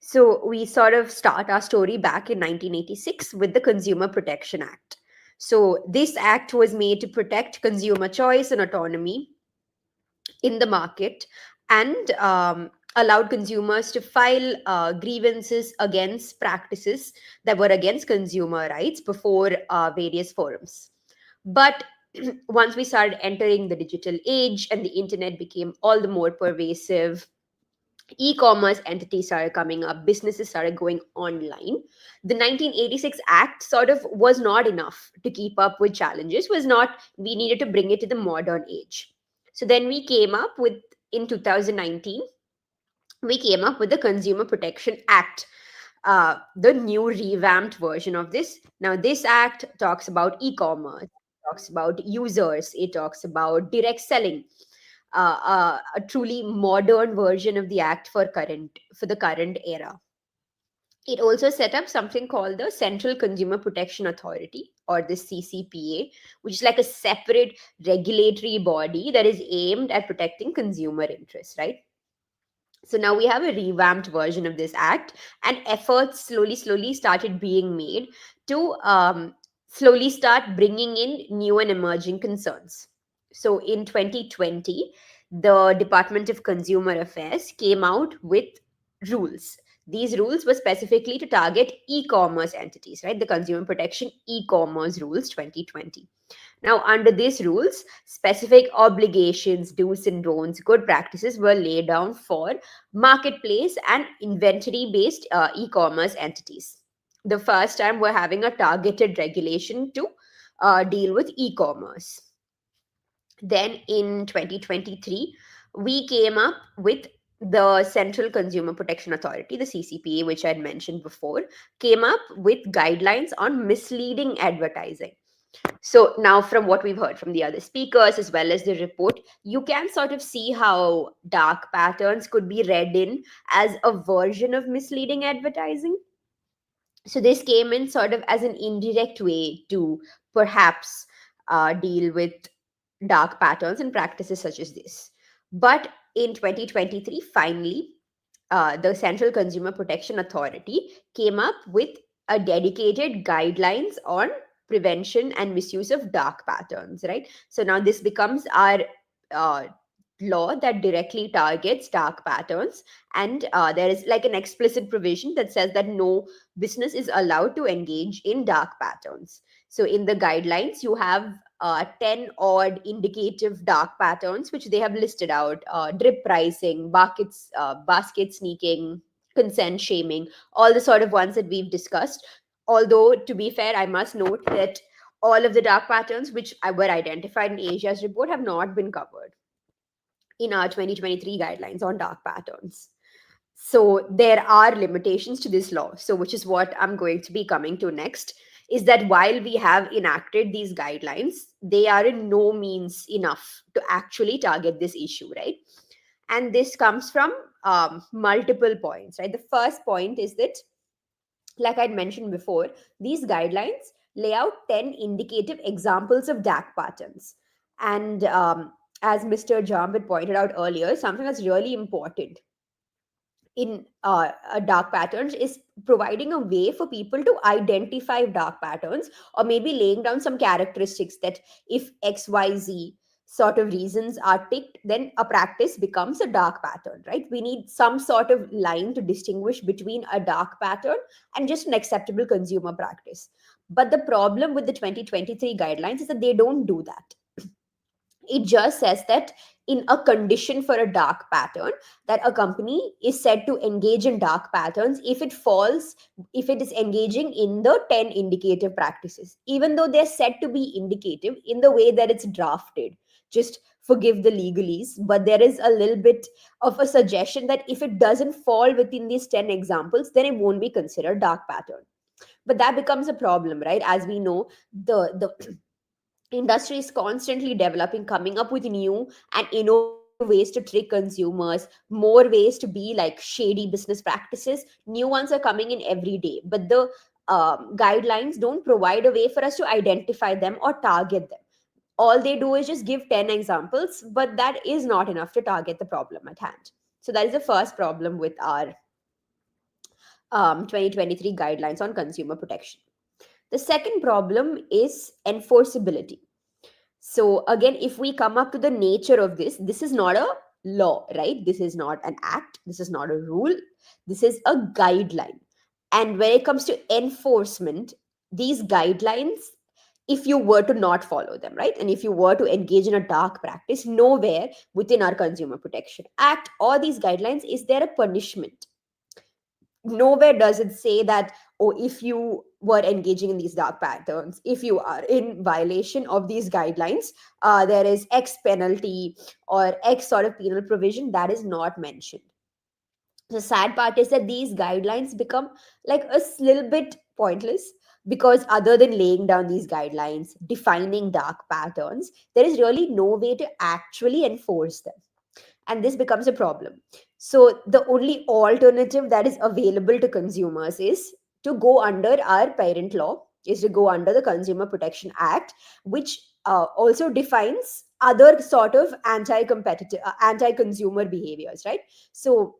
So we sort of start our story back in 1986 with the Consumer Protection Act. So this act was made to protect consumer choice and autonomy in the market, and allowed consumers to file grievances against practices that were against consumer rights before various forums. But once we started entering the digital age and the internet became all the more pervasive, e-commerce entities started coming up, businesses started going online, the 1986 act sort of was not enough to keep up with challenges, we needed to bring it to the modern age. So then we came up with, in 2019, we came up with the Consumer Protection Act, the new revamped version of this. Now, this act talks about e-commerce, talks about users, it talks about direct selling, a truly modern version of the act for the current era. It also set up something called the Central Consumer Protection Authority, or the CCPA, which is like a separate regulatory body that is aimed at protecting consumer interests, right? So now we have a revamped version of this act, and efforts slowly started being made to slowly start bringing in new and emerging concerns. So in 2020, the Department of Consumer Affairs came out with rules These rules were specifically to target e-commerce entities, right? The Consumer Protection E-commerce Rules 2020. Now, under these rules, specific obligations, do's and don'ts, good practices were laid down for marketplace and inventory based e commerce entities. The first time we're having a targeted regulation to deal with e commerce. Then in 2023, we came up with the Central Consumer Protection Authority, the CCPA, which I had mentioned before, came up with guidelines on misleading advertising. So now, from what we've heard from the other speakers as well as the report, you can sort of see how dark patterns could be read in as a version of misleading advertising. So this came in sort of as an indirect way to perhaps deal with dark patterns and practices such as this. But in 2023, finally, the Central Consumer Protection Authority came up with a dedicated guidelines on prevention and misuse of dark patterns, right? So now this becomes our uh, law that directly targets dark patterns, and there is like an explicit provision that says that no business is allowed to engage in dark patterns. So in the guidelines, you have 10 odd indicative dark patterns which they have listed out: drip pricing, basket sneaking, consent shaming, all the sort of ones that we've discussed. Although, to be fair, I must note that all of the dark patterns which were identified in Asia's report have not been covered in our 2023 guidelines on dark patterns. So there are limitations to this law. So, which is what I'm going to be coming to next, is that while we have enacted these guidelines, they are in no means enough to actually target this issue, right? And this comes from multiple points, right? The first point is that, like I'd mentioned before, these guidelines lay out 10 indicative examples of dark patterns. And as Mr. Jhamb had pointed out earlier, something that's really important in dark patterns is providing a way for people to identify dark patterns, or maybe laying down some characteristics that if XYZ sort of reasons are ticked, then a practice becomes a dark pattern, right? We need some sort of line to distinguish between a dark pattern and just an acceptable consumer practice. But the problem with the 2023 guidelines is that they don't do that. It just says that in a condition for a dark pattern, that a company is said to engage in dark patterns if it is engaging in the 10 indicative practices, even though they're said to be indicative in the way that it's drafted. Just forgive the legalese, but there is a little bit of a suggestion that if it doesn't fall within these 10 examples, then it won't be considered dark pattern. But that becomes a problem, right? As we know, the industry is constantly developing, coming up with new and innovative ways to trick consumers, more ways to be like shady business practices. New ones are coming in every day, but the guidelines don't provide a way for us to identify them or target them. All they do is just give 10 examples, but that is not enough to target the problem at hand. So that is the first problem with our 2023 guidelines on consumer protection. The second problem is enforceability. So again, if we come up to the nature of this is not a law, right? This is not an act. This is not a rule. This is a guideline. And when it comes to enforcement, these guidelines, if you were to not follow them, right? And if you were to engage in a dark practice, nowhere within our Consumer Protection Act or these guidelines is there a punishment. Nowhere does it say that, oh, if you were engaging in these dark patterns, if you are in violation of these guidelines, there is X penalty or X sort of penal provision. That is not mentioned. The sad part is that these guidelines become like a little bit pointless, because other than laying down these guidelines, defining dark patterns, there is really no way to actually enforce them. And this becomes a problem. So the only alternative that is available to consumers is to go under our parent law, is to go under the Consumer Protection Act, which also defines other sort of anti-competitive, anti-consumer behaviors, right? So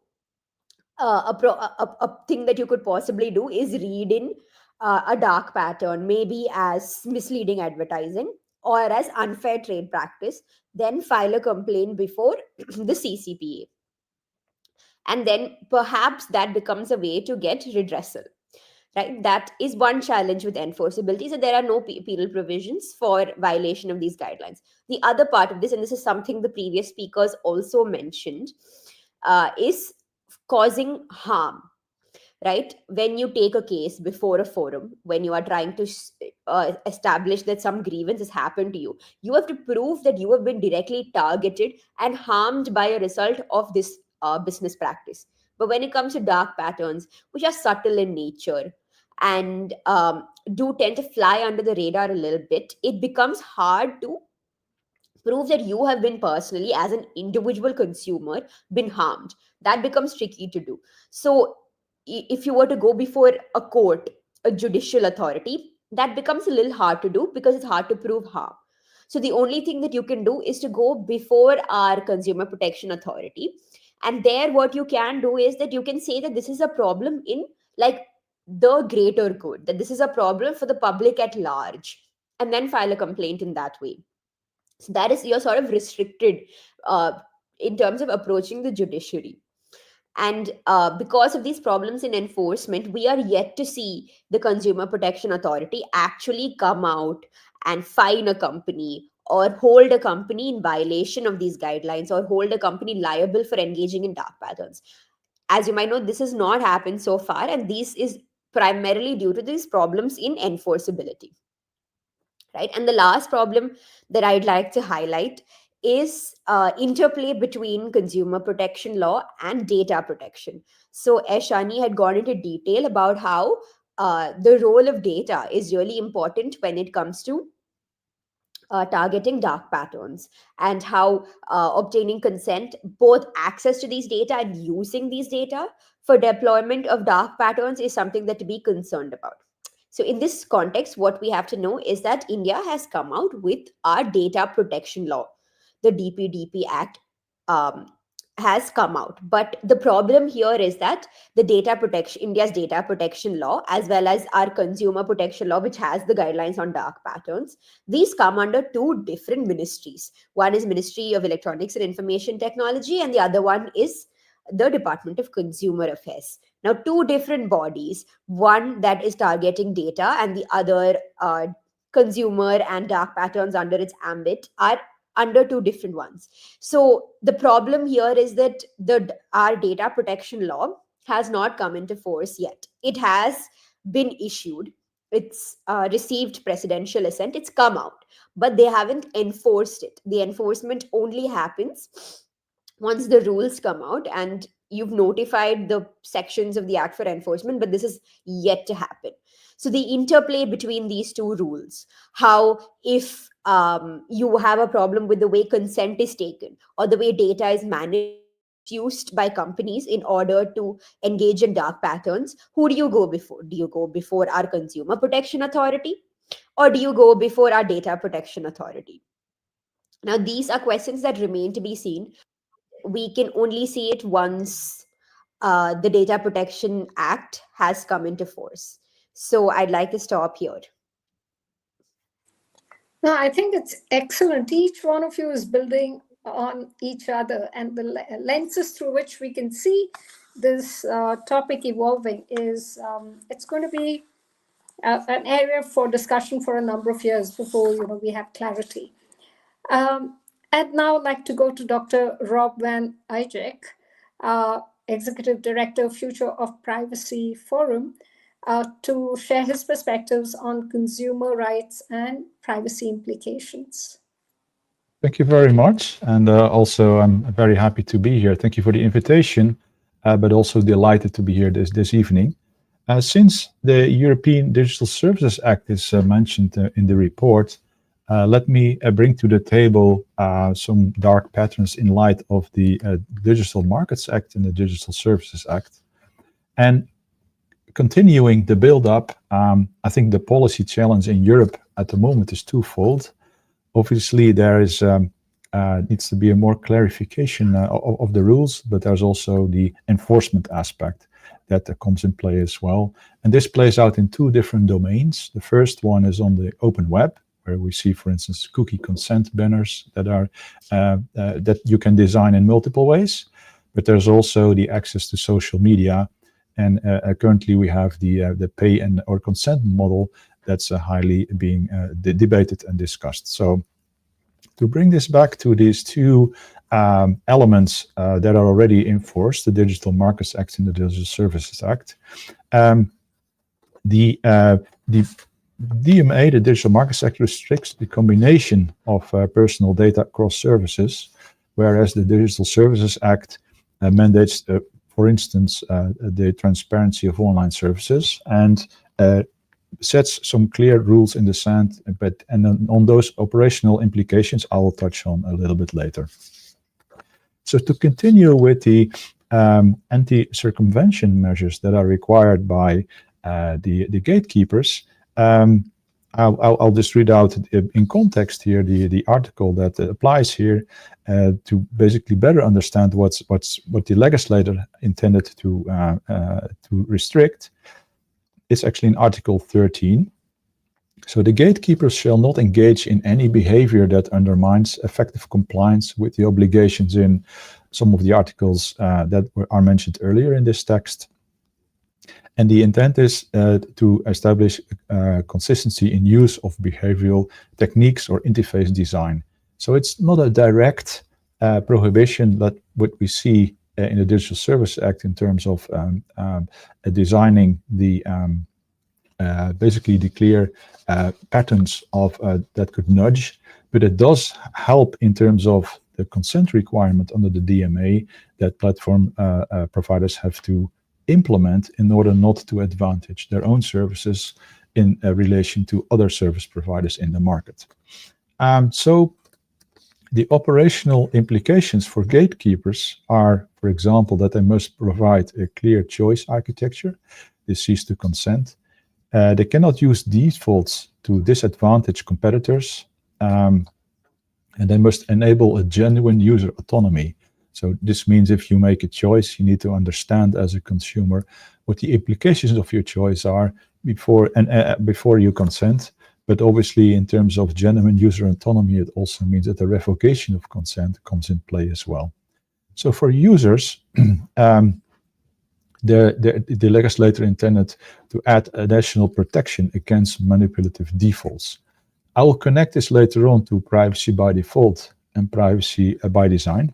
a thing that you could possibly do is read in a dark pattern, maybe as misleading advertising or as unfair trade practice, then file a complaint before the CCPA. And then perhaps that becomes a way to get redressal, right? That is one challenge with enforceability. So there are no penal provisions for violation of these guidelines. The other part of this, and this is something the previous speakers also mentioned, is causing harm, right? When you take a case before a forum, when you are trying to establish that some grievance has happened to you, you have to prove that you have been directly targeted and harmed by a result of this business practice. But when it comes to dark patterns, which are subtle in nature and do tend to fly under the radar a little bit, it becomes hard to prove that you have been personally, as an individual consumer, been harmed. That becomes tricky to do. So if you were to go before a court, a judicial authority, that becomes a little hard to do because it's hard to prove harm. So the only thing that you can do is to go before our consumer protection authority, and there what you can do is that you can say that this is a problem in, like, the greater good, that this is a problem for the public at large, and then file a complaint in that way. So that is, you're sort of restricted uh, in terms of approaching the judiciary. And because of these problems in enforcement, we are yet to see the Consumer Protection Authority actually come out and fine a company or hold a company in violation of these guidelines or hold a company liable for engaging in dark patterns. As you might know, this has not happened so far, and this is primarily due to these problems in enforceability, right? And the last problem that I'd like to highlight is interplay between consumer protection law and data protection. So Aishani had gone into detail about how the role of data is really important when it comes to targeting dark patterns, and how obtaining consent, both access to these data and using these data for deployment of dark patterns, is something that to be concerned about. So in this context, what we have to know is that India has come out with our data protection law. The DPDP Act um, has come out. But the problem here is that the data protection, India's data protection law, as well as our consumer protection law, which has the guidelines on dark patterns, these come under two different ministries. One is Ministry of Electronics and Information Technology, and the other one is the Department of Consumer Affairs. Now, two different bodies, one that is targeting data and the other consumer and dark patterns under its ambit, are under two different ones. So the problem here is that our data protection law has not come into force yet. It has been issued, it's received presidential assent, it's come out, but they haven't enforced it. The enforcement only happens once the rules come out and you've notified the sections of the act for enforcement, but this is yet to happen. So the interplay between these two rules, how if you have a problem with the way consent is taken or the way data is used by companies in order to engage in dark patterns, who do you go before? Do you go before our Consumer Protection Authority, or do you go before our Data Protection Authority? Now, these are questions that remain to be seen. We can only see it once the Data Protection Act has come into force. So I'd like to stop here. No, I think it's excellent. Each one of you is building on each other, and the lenses through which we can see this topic evolving is it's going to be an area for discussion for a number of years before we have clarity. I'd now like to go to Dr. Rob Van Eyck, Executive Director, Future of Privacy Forum, to share his perspectives on consumer rights and privacy implications. Thank you very much. And also, I'm very happy to be here. Thank you for the invitation, but also delighted to be here this evening. Since the European Digital Services Act is mentioned in the report, let me bring to the table some dark patterns in light of the Digital Markets Act and the Digital Services Act. And continuing the build-up, I think the policy challenge in Europe at the moment is twofold. Obviously, there is needs to be a more clarification of the rules, but there's also the enforcement aspect that comes in play as well. And this plays out in two different domains. The first one is on the open web, where we see, for instance, cookie consent banners that are that you can design in multiple ways. but there's also the access to social media. And currently we have the pay and or consent model that's highly being debated and discussed. So to bring this back to these two elements that are already enforced, the Digital Markets Act and the Digital Services Act, the DMA, the Digital Markets Act, restricts the combination of personal data across services, whereas the Digital Services Act mandates, for instance, the transparency of online services and sets some clear rules in the sand. And on those operational implications, I will touch on a little bit later. So to continue with the anti-circumvention measures that are required by the gatekeepers, I'll just read out in context here the article that applies here to basically better understand what the legislator intended to restrict. It's actually in Article 13. So the gatekeepers shall not engage in any behavior that undermines effective compliance with the obligations in some of the articles that are mentioned earlier in this text. And the intent is to establish consistency in use of behavioral techniques or interface design. So it's not a direct prohibition that what we see in the Digital Services Act in terms of designing the basically the clear patterns of that could nudge, but it does help in terms of the consent requirement under the DMA that platform providers have to implement in order not to advantage their own services in relation to other service providers in the market. So the operational implications for gatekeepers are, for example, that they must provide a clear choice architecture. They cease to consent. They cannot use defaults to disadvantage competitors, and they must enable a genuine user autonomy. So this means if you make a choice, you need to understand as a consumer what the implications of your choice are before you consent. But obviously, in terms of genuine user autonomy, it also means that the revocation of consent comes in play as well. So for users, the legislator intended to add additional protection against manipulative defaults. I will connect this later on to privacy by default and privacy by design,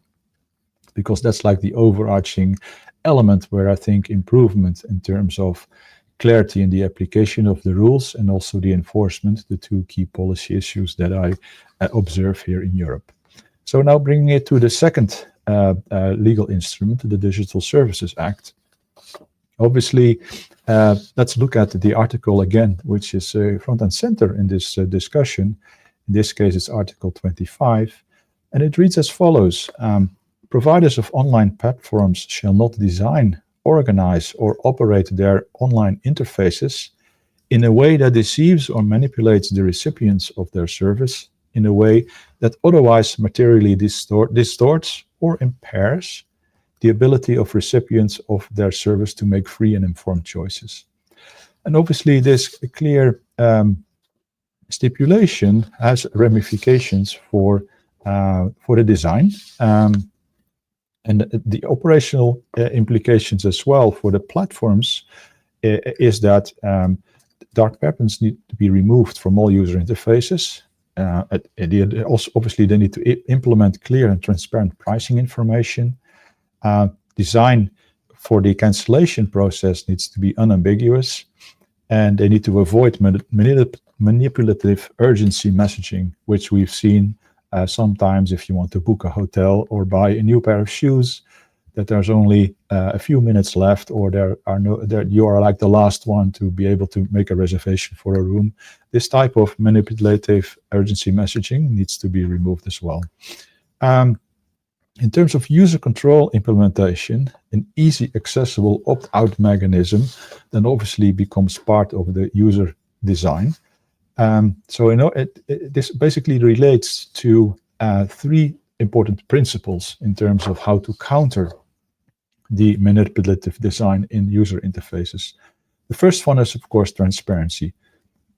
because that's like the overarching element where I think improvement in terms of clarity in the application of the rules and also the enforcement, the two key policy issues that I observe here in Europe. So now bringing it to the second legal instrument, the Digital Services Act. Obviously, let's look at the article again, which is front and center in this discussion. In this case, it's Article 25, and it reads as follows. Providers of online platforms shall not design, organize, or operate their online interfaces in a way that deceives or manipulates the recipients of their service in a way that otherwise materially distorts or impairs the ability of recipients of their service to make free and informed choices. And obviously, this clear stipulation has ramifications for the design. And the operational implications as well for the platforms is that dark patterns need to be removed from all user interfaces. Also, obviously, they need to implement clear and transparent pricing information. Design for the cancellation process needs to be unambiguous, and they need to avoid manipulative urgency messaging, which we've seen sometimes if you want to book a hotel or buy a new pair of shoes, that there's only a few minutes left, or you are like the last one to be able to make a reservation for a room. This type of manipulative urgency messaging needs to be removed as well. In terms of user control implementation, an easy accessible opt-out mechanism then obviously becomes part of the user design. So this basically relates to three important principles in terms of how to counter the manipulative design in user interfaces. The first one is, of course, transparency.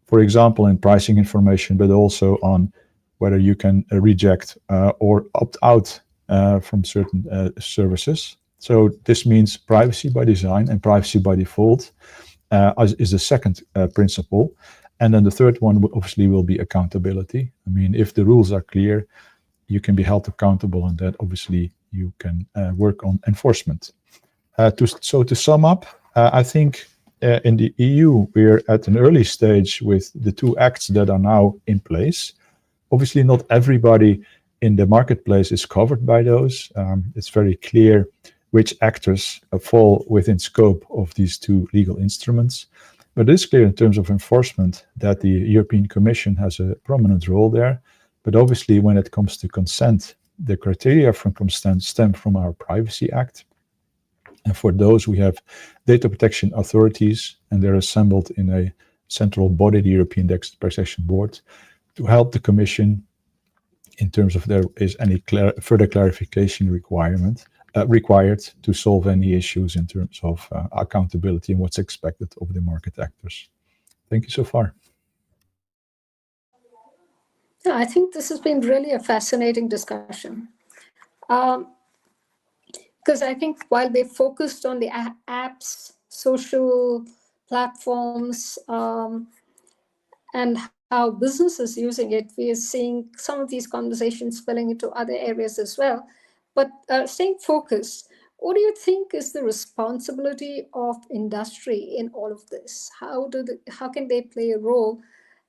For example, in pricing information, but also on whether you can reject or opt out from certain services. So this means privacy by design and privacy by default is the second principle. And then the third one obviously will be accountability. I mean, if the rules are clear, you can be held accountable, and that obviously you can work on enforcement. So to sum up, I think in the EU we're at an early stage with the two acts that are now in place. Obviously, not everybody in the marketplace is covered by those. It's very clear which actors fall within scope of these two legal instruments. But it is clear in terms of enforcement that the European Commission has a prominent role there. But obviously, when it comes to consent, the criteria for consent stem from our Privacy Act. And for those, we have data protection authorities, and they're assembled in a central body, the European Data Protection Board, to help the Commission in terms of there is any further clarification required to solve any issues in terms of accountability and what's expected of the market actors. Thank you so far. Yeah, I think this has been really a fascinating discussion. Because I think while they focused on the apps, social platforms, and how business is using it, we are seeing some of these conversations spilling into other areas as well. But staying focused, what do you think is the responsibility of industry in all of this? How can they play a role?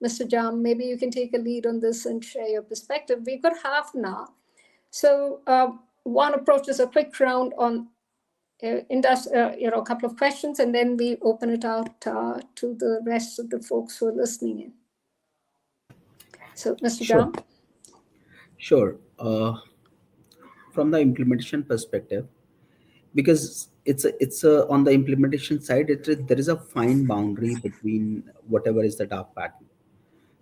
Mr. Jhamb, maybe you can take a lead on this and share your perspective. We've got half an hour. So one approach is a quick round on a couple of questions, and then we open it out to the rest of the folks who are listening in. So, Mr. Sure. Jhamb? Sure. From the implementation perspective, because it's on the implementation side, there is a fine boundary between whatever is the dark pattern.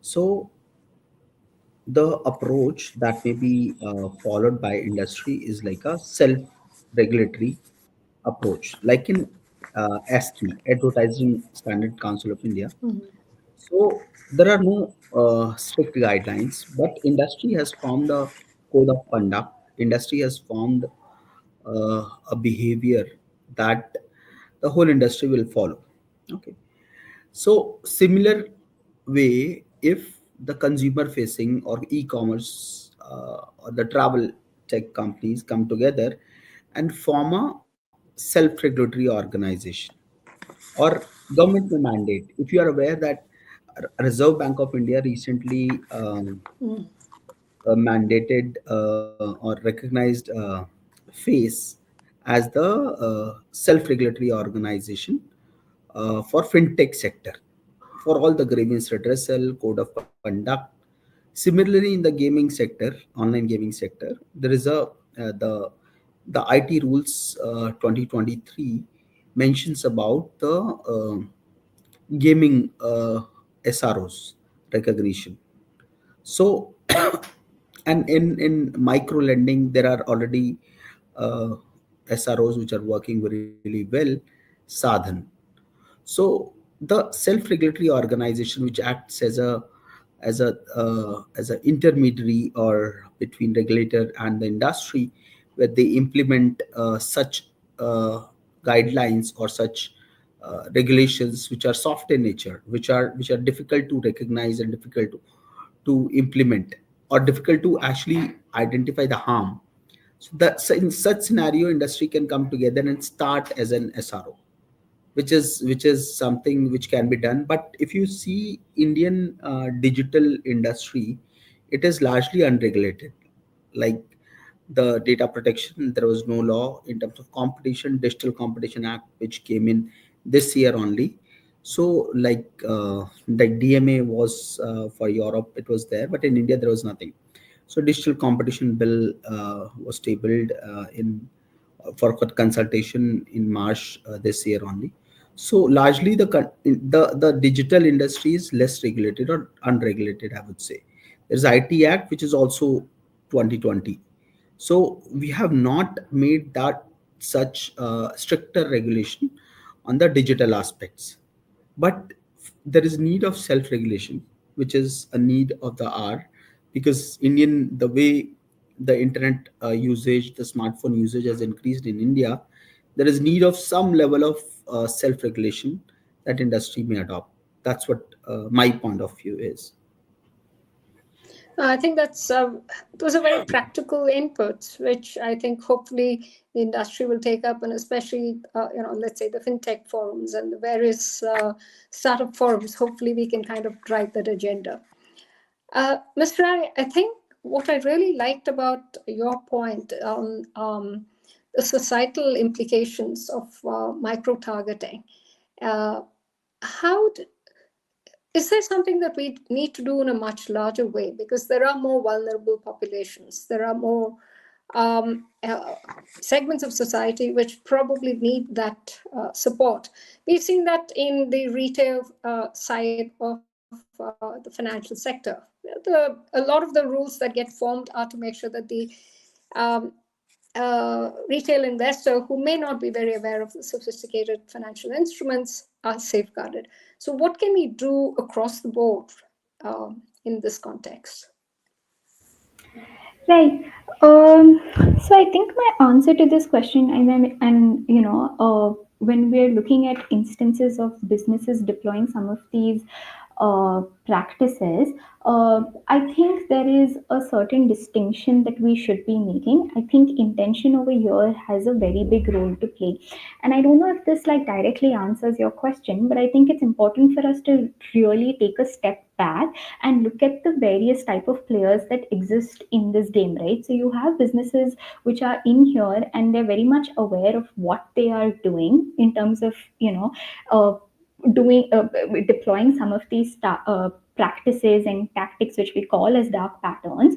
So the approach that may be followed by industry is like a self-regulatory approach, like in ASCII, Advertising Standard Council of India. So there are no strict guidelines, but industry has formed a code of conduct. Industry has formed a behavior that the whole industry will follow. Okay. So similar way, if the consumer facing or e-commerce or the travel tech companies come together and form a self-regulatory organization, or government may mandate. If you are aware that Reserve Bank of India recently mandated or recognized FACE as the self-regulatory organization for fintech sector, for all the grievance redressal, code of conduct. Similarly, in the gaming sector, online gaming sector, there is the IT rules 2023 mentions about the gaming SROs recognition. So, and in micro lending, there are already SROs which are working really well, Sadhan. So the self-regulatory organization which acts as a intermediary or between regulator and the industry, where they implement such guidelines or such regulations which are soft in nature, which are difficult to recognize and difficult to implement, or difficult to actually identify the harm. So in such scenario, industry can come together and start as an SRO, which is something which can be done. But if you see Indian digital industry, it is largely unregulated. Like the data protection, there was no law in terms of competition. Digital Competition Act, which came in this year only. So like DMA was for Europe, it was there, but in India there was nothing. So digital competition bill was tabled in for consultation in March this year only. So largely the digital industry is less regulated or unregulated, I would say. There's IT Act, which is also 2020. So we have not made that such stricter regulation on the digital aspects. But there is need of self-regulation, which is a need of the hour, because the way the internet usage, the smartphone usage has increased in India, there is need of some level of self-regulation that industry may adopt. That's what my point of view is. I think those are very practical inputs, which I think hopefully the industry will take up, and especially let's say the fintech forums and the various startup forums. Hopefully, we can kind of drive that agenda. Mr. I think what I really liked about your point on the societal implications of micro targeting. How is there something that we need to do in a much larger way? Because there are more vulnerable populations. There are more segments of society which probably need that support. We've seen that in the retail side of the financial sector. A lot of the rules that get formed are to make sure that the um, retail investor who may not be very aware of the sophisticated financial instruments are safeguarded. So, what can we do across the board in this context? Right. So I think my answer to this question, when we're looking at instances of businesses deploying some of these practices, I think there is a certain distinction that we should be making. I think intention over here has a very big role to play, and I don't know if this like directly answers your question, but I think it's important for us to really take a step back and look at the various type of players that exist in this game, right? So you have businesses which are in here and they're very much aware of what they are doing in terms of uh, doing deploying some of these practices and tactics which we call as dark patterns.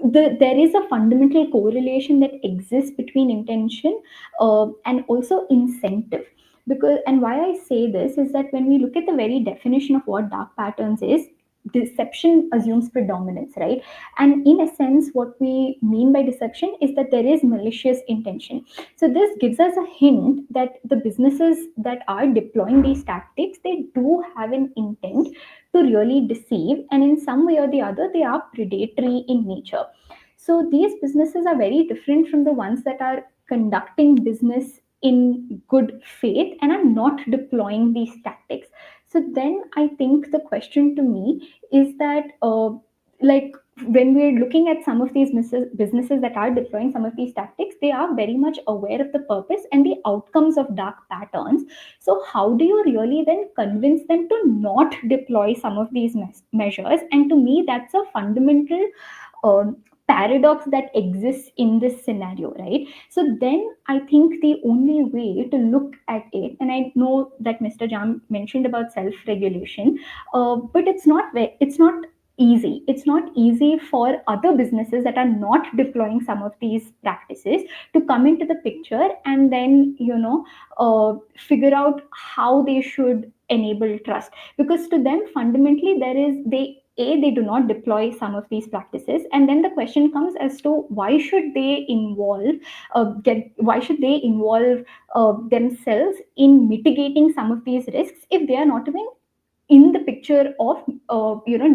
There is a fundamental correlation that exists between intention and also incentive. Because, and why I say this is that when we look at the very definition of what dark patterns is, deception assumes predominance, right? And in a sense, what we mean by deception is that there is malicious intention. So this gives us a hint that the businesses that are deploying these tactics, they do have an intent to really deceive, and in some way or the other they are predatory in nature. So these businesses are very different from the ones that are conducting business in good faith and are not deploying these tactics. So then I think the question to me is that like when we're looking at some of these businesses that are deploying some of these tactics, they are very much aware of the purpose and the outcomes of dark patterns. So how do you really then convince them to not deploy some of these measures? And to me, that's a fundamental paradox that exists in this scenario, right? So then I think the only way to look at it, and I know that Mr. Jhamb mentioned about self-regulation, but it's not easy. It's not easy for other businesses that are not deploying some of these practices to come into the picture and then figure out how they should enable trust, because to them fundamentally they do not deploy some of these practices, and then the question comes as to why should they involve themselves in mitigating some of these risks if they are not even in the picture of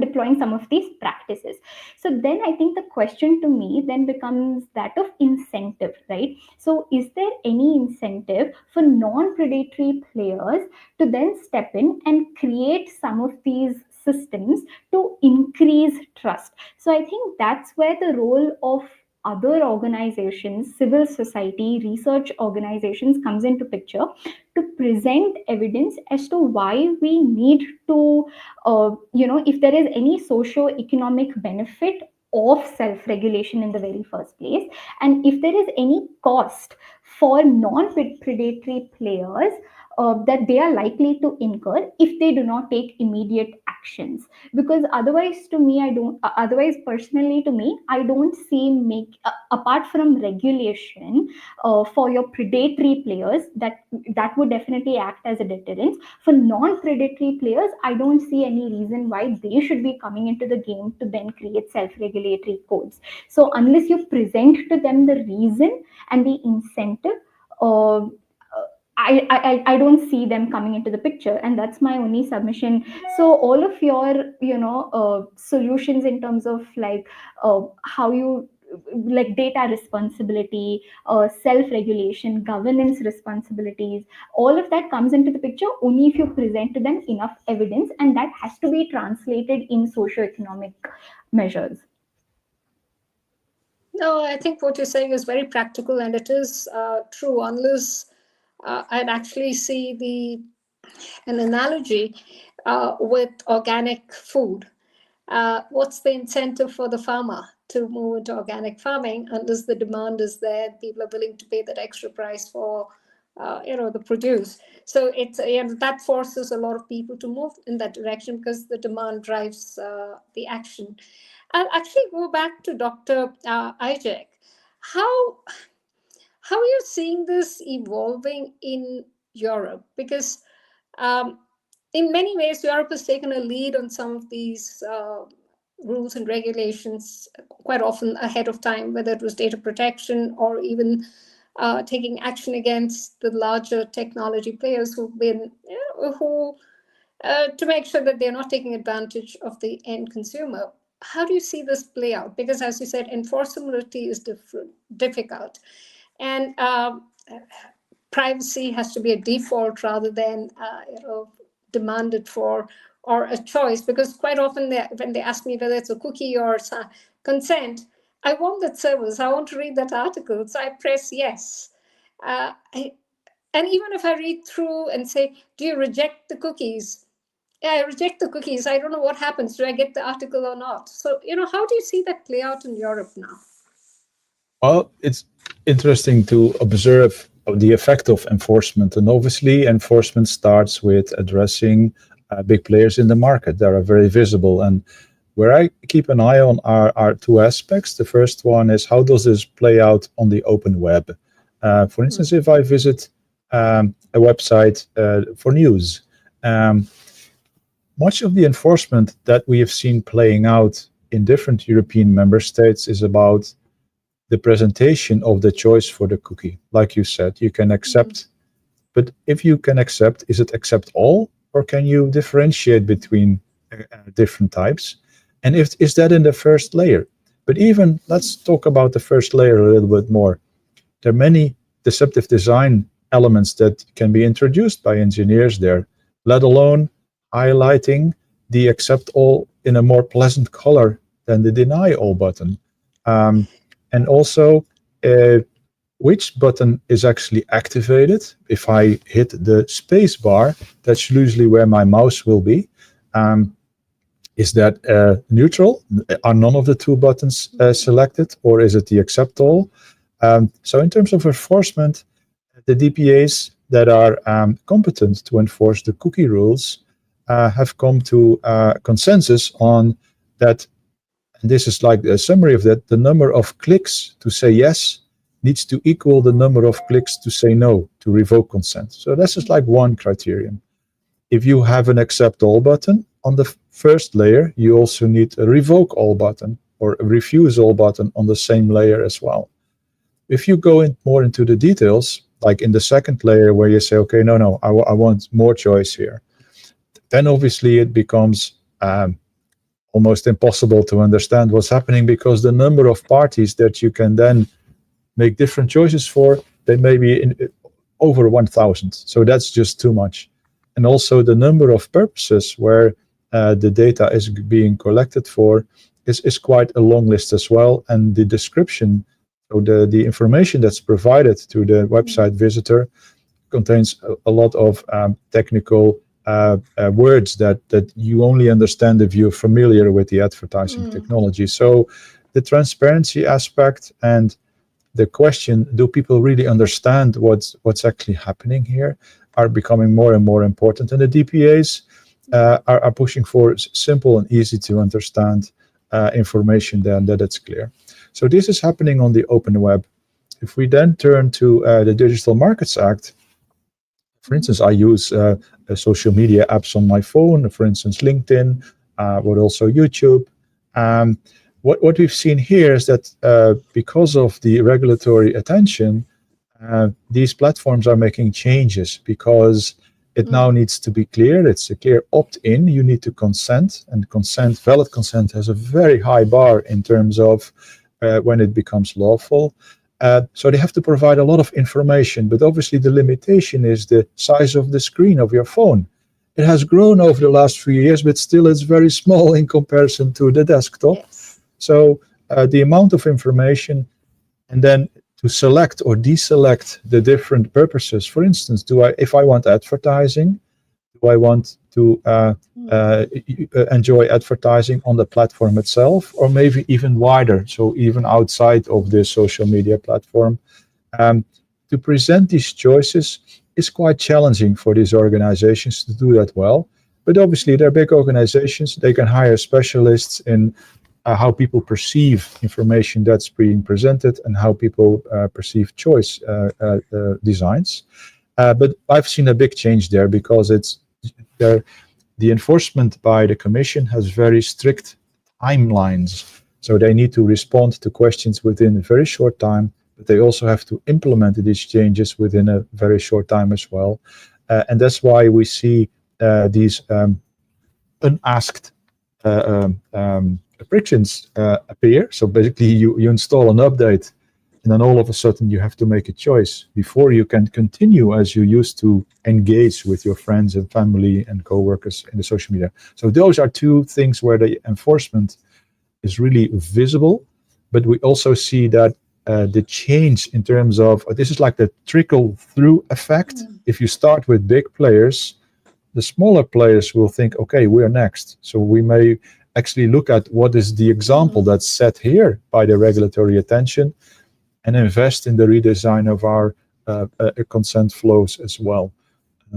deploying some of these practices. So then I think the question to me then becomes that of incentive, right? So is there any incentive for non-predatory players to then step in and create some of these systems to increase trust? So I think that's where the role of other organizations, civil society, research organizations comes into picture, to present evidence as to why we need to, if there is any socio-economic benefit of self-regulation in the very first place, and if there is any cost for non-predatory players that they are likely to incur if they do not take immediate actions. Because otherwise personally to me, I don't see apart from regulation for your predatory players, that would definitely act as a deterrence. For non-predatory players, I don't see any reason why they should be coming into the game to then create self-regulatory codes. So unless you present to them the reason and the incentive, I don't see them coming into the picture, and that's my only submission. So all of your solutions in terms of like how you like data responsibility, self-regulation, governance responsibilities, all of that comes into the picture only if you present to them enough evidence, and that has to be translated in socio-economic measures. No, I think what you're saying is very practical, and it is true. Unless I'd actually see an analogy with organic food. What's the incentive for the farmer to move into organic farming unless the demand is there, people are willing to pay that extra price for the produce. So it's that forces a lot of people to move in that direction because the demand drives the action. I'll actually go back to Dr. Ajak. How are you seeing this evolving in Europe? Because in many ways, Europe has taken a lead on some of these rules and regulations quite often ahead of time, whether it was data protection or even taking action against the larger technology players who've been to make sure that they're not taking advantage of the end consumer. How do you see this play out? Because as you said, enforceability is difficult, and privacy has to be a default rather than demanded for or a choice. Because quite often when they ask me whether it's a cookie or consent, I want that service. I want to read that article, so I press yes. And even if I read through and say, "Do you reject the cookies?" Yeah, I reject the cookies. I don't know what happens. Do I get the article or not? So, how do you see that play out in Europe now? Well, it's interesting to observe the effect of enforcement. And obviously, enforcement starts with addressing big players in the market that are very visible. And where I keep an eye on are two aspects. The first one is, how does this play out on the open web? For instance, if I visit a website for news, much of the enforcement that we have seen playing out in different European member states is about the presentation of the choice for the cookie. Like you said, you can accept, but if you can accept, is it accept all, or can you differentiate between different types? And is that in the first layer? But even, let's talk about the first layer a little bit more. There are many deceptive design elements that can be introduced by engineers there, let alone highlighting the accept all in a more pleasant color than the deny all button. And also which button is actually activated. If I hit the space bar, that's usually where my mouse will be. Is that neutral? Are none of the two buttons selected, or is it the accept all? So in terms of enforcement, the DPAs that are competent to enforce the cookie rules have come to consensus on that. And this is like a summary of that. The number of clicks to say yes needs to equal the number of clicks to say no, to revoke consent. So this is like one criterion. If you have an accept all button on the first layer, you also need a revoke all button or a refuse all button on the same layer as well. If you go more into the details, like in the second layer where you say, okay, no, I want more choice here, then obviously it becomes almost impossible to understand what's happening, because the number of parties that you can then make different choices for, they may be over 1,000. So that's just too much. And also the number of purposes where the data is being collected for is quite a long list as well. And the description, so the information that's provided to the website visitor contains a lot of technical words that you only understand if you're familiar with the advertising technology. So the transparency aspect and the question, do people really understand what's actually happening here, are becoming more and more important. And the DPAs are pushing for simple and easy to understand information then that it's clear. So this is happening on the open web. If we then turn to the Digital Markets Act, for instance, I use social media apps on my phone, for instance, LinkedIn, but also YouTube. What we've seen here is that because of the regulatory attention, these platforms are making changes because it now needs to be clear. It's a clear opt-in. You need to consent, and valid consent has a very high bar in terms of when it becomes lawful. So they have to provide a lot of information, but obviously the limitation is the size of the screen of your phone. It has grown over the last few years, but still it's very small in comparison to the desktop. Yes. So the amount of information, and then to select or deselect the different purposes. For instance, if I want advertising, do I want to enjoy advertising on the platform itself, or maybe even wider, so even outside of the social media platform? To present these choices is quite challenging for these organizations to do that well. But obviously, they're big organizations. They can hire specialists in how people perceive information that's being presented and how people perceive choice designs. But I've seen a big change there because the enforcement by the Commission has very strict timelines. So they need to respond to questions within a very short time, but they also have to implement these changes within a very short time as well. And that's why we see these unasked frictions appear. So basically, you install an update, and then all of a sudden you have to make a choice before you can continue as you used to engage with your friends and family and coworkers in the social media. So those are two things where the enforcement is really visible, but we also see that the change in terms of this is like the trickle through effect. If you start with big players, the smaller players will think, okay, we're next. So we may actually look at what is the example that's set here by the regulatory attention and invest in the redesign of our consent flows as well.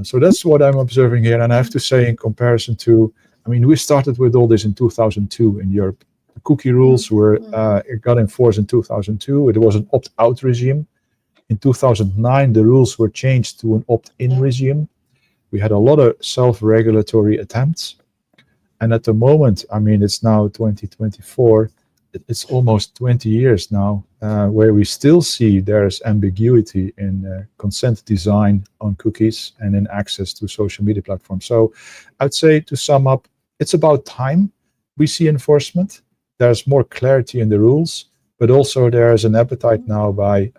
So that's what I'm observing here. And I have to say, in comparison to, we started with all this in 2002 in Europe. The cookie rules it got enforced in 2002. It was an opt-out regime. In 2009, the rules were changed to an opt-in regime. We had a lot of self-regulatory attempts. And at the moment, it's now 2024, it's almost 20 years now, where we still see there's ambiguity in consent design on cookies and in access to social media platforms. So I'd say, to sum up, it's about time we see enforcement. There's more clarity in the rules, but also there's an appetite now by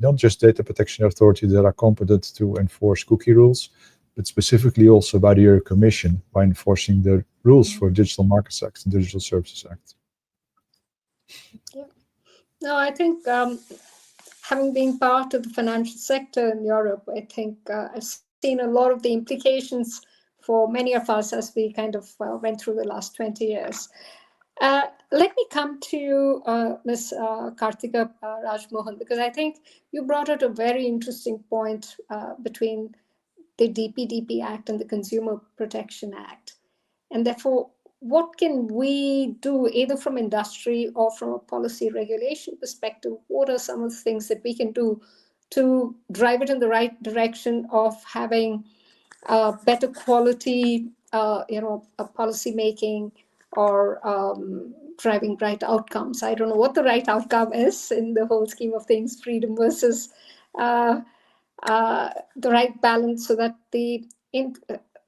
not just data protection authorities that are competent to enforce cookie rules, but specifically also by the European Commission by enforcing the rules for Digital Markets Act and Digital Services Act. Yeah. No, I think having been part of the financial sector in Europe, I think I've seen a lot of the implications for many of us as we kind of went through the last 20 years. Let me come to Ms. Kartika Rajmohan, because I think you brought out a very interesting point between the DPDP Act and the Consumer Protection Act. And therefore, what can we do, either from industry or from a policy regulation perspective? What are some of the things that we can do to drive it in the right direction of having better quality, policy making, or driving right outcomes? I don't know what the right outcome is in the whole scheme of things, freedom versus the right balance, so that the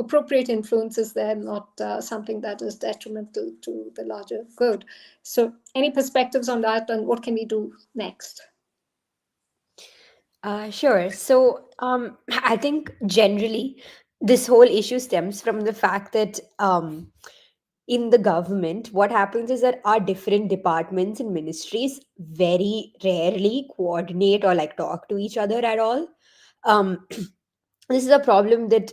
appropriate influence is there, not something that is detrimental to the larger good. So any perspectives on that, and what can we do next? Sure. So I think generally this whole issue stems from the fact that in the government, what happens is that our different departments and ministries very rarely coordinate or like talk to each other at all. Um, this is a problem that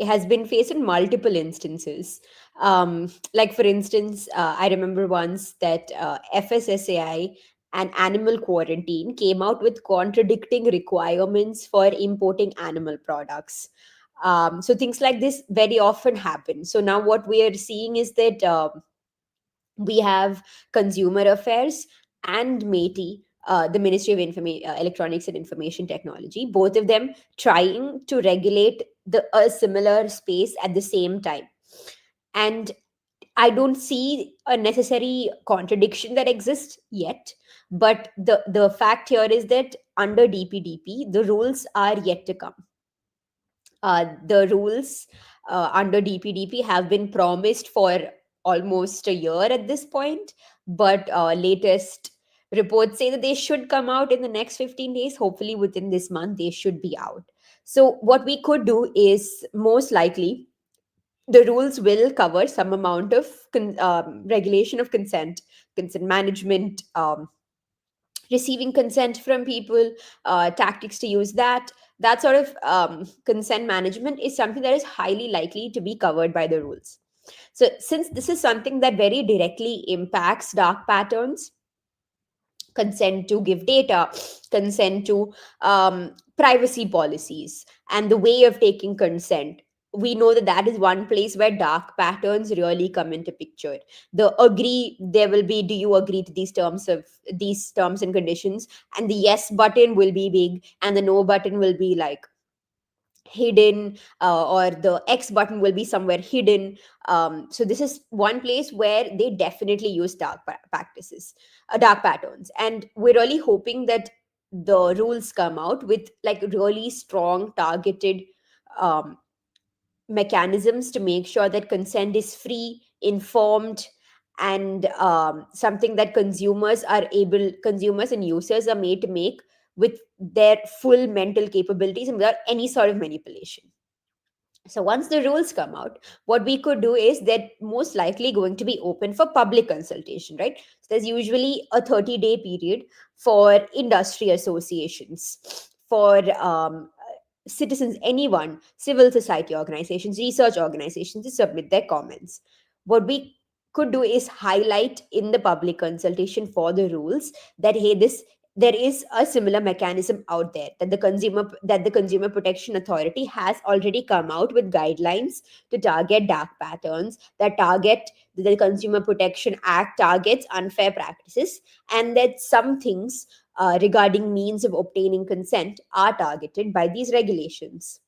has been faced in multiple instances. Like, for instance, I remember once that FSSAI and animal quarantine came out with contradicting requirements for importing animal products. So things like this very often happen. So now what we are seeing is that we have consumer affairs and METI, the Ministry of Electronics and Information Technology, both of them trying to regulate a similar space at the same time. And I don't see a necessary contradiction that exists yet. But the fact here is that under DPDP, the rules are yet to come. The rules under DPDP have been promised for almost a year at this point, but latest reports say that they should come out in the next 15 days. Hopefully, within this month, they should be out. So, what we could do is most likely the rules will cover some amount of regulation of consent management, receiving consent from people, tactics to use that sort of consent management is something that is highly likely to be covered by the rules. So, since this is something that very directly impacts dark patterns, consent to give data, consent to privacy policies, and the way of taking consent, we know that that is one place where dark patterns really come into picture. The agree, there will be, do you agree to these terms and conditions, and the yes button will be big, and the no button will be like hidden, or the X button will be somewhere hidden. So this is one place where they definitely use practices, dark patterns, and we're really hoping that the rules come out with like really strong targeted um, mechanisms to make sure that consent is free, informed, and something that consumers and users are made to make with their full mental capabilities and without any sort of manipulation. So once the rules come out, what we could do is they're most likely going to be open for public consultation, right? So there's usually a 30-day period for industry associations, for citizens, anyone, civil society organizations, research organizations to submit their comments. What we could do is highlight in the public consultation for the rules that hey, this there is a similar mechanism out there, that the consumer protection authority has already come out with guidelines to target dark patterns, that target the consumer protection act targets unfair practices, and that some things regarding means of obtaining consent are targeted by these regulations.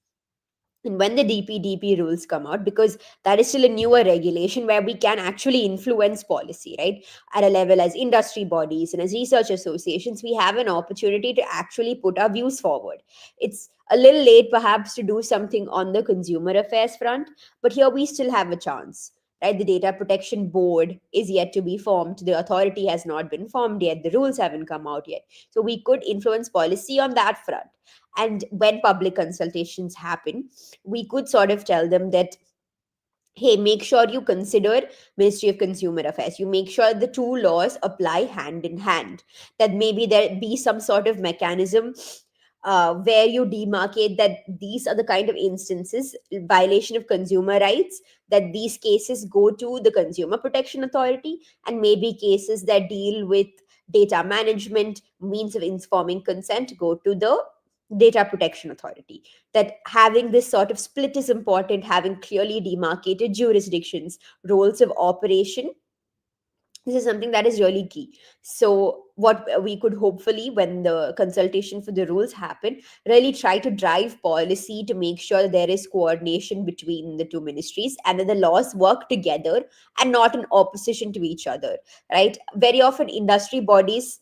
And when the DPDP rules come out, because that is still a newer regulation where we can actually influence policy, right? At a level as industry bodies and as research associations, we have an opportunity to actually put our views forward. It's a little late perhaps to do something on the consumer affairs front, but here we still have a chance. Right, the data protection board is yet to be formed. The authority has not been formed yet. The rules haven't come out yet. So we could influence policy on that front. And when public consultations happen, we could sort of tell them that hey, make sure you consider Ministry of Consumer Affairs, you make sure the two laws apply hand in hand, that maybe there be some sort of mechanism where you demarcate that these are the kind of instances, violation of consumer rights, that these cases go to the Consumer Protection Authority, and maybe cases that deal with data management, means of informing consent, go to the Data Protection Authority. That having this sort of split is important, having clearly demarcated jurisdictions, roles of operation. This is something that is really key. So what we could hopefully, when the consultation for the rules happen, really try to drive policy to make sure there is coordination between the two ministries and that the laws work together and not in opposition to each other, right? Very often industry bodies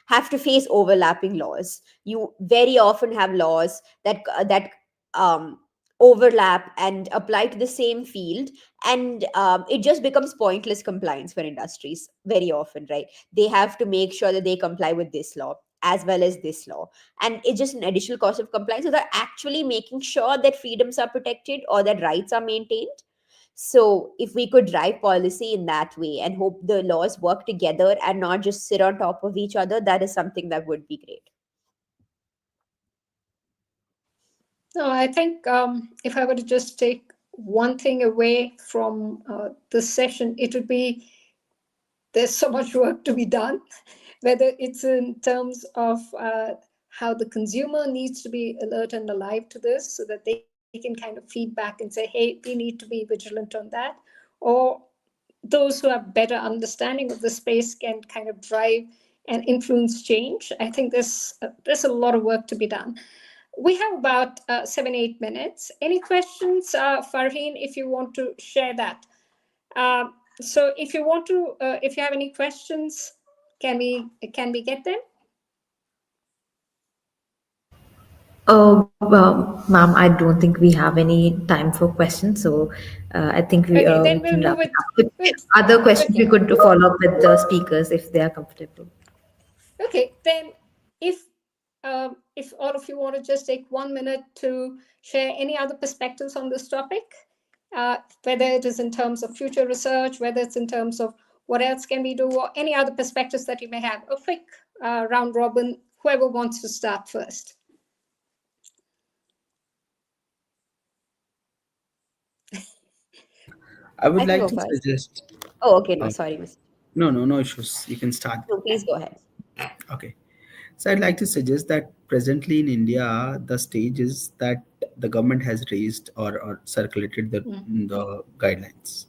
have to face overlapping laws. You very often have laws that um, overlap and apply to the same field, and it just becomes pointless compliance for industries very often, right? They have to make sure that they comply with this law as well as this law, and it's just an additional cost of compliance. So they're actually making sure that freedoms are protected or that rights are maintained. So if we could drive policy in that way and hope the laws work together and not just sit on top of each other, that is something that would be great. No, I think if I were to just take one thing away from this session, it would be there's so much work to be done, whether it's in terms of how the consumer needs to be alert and alive to this so that they can kind of feedback and say, hey, we need to be vigilant on that. Or those who have better understanding of the space can kind of drive and influence change. I think there's a lot of work to be done. We have about 7-8 minutes. Any questions, Farheen, if you want to share that? So if you want to, if you have any questions, can we get them? Ma'am, I don't think we have any time for questions, so I think Okay, we then we'll can move wrap it with up. If with other questions, we okay. could follow up with the speakers if they are comfortable. Okay, then if all of you want to just take 1 minute to share any other perspectives on this topic, whether it is in terms of future research, whether it's in terms of what else can we do, or any other perspectives that you may have. A quick round robin, whoever wants to start first. I would I can like go to first. suggest. Oh, okay. No, Uh, sorry, Miss. no issues. You can start. No, please go ahead. Okay. So I'd like to suggest that presently in India, the stage is that the government has raised or circulated the guidelines.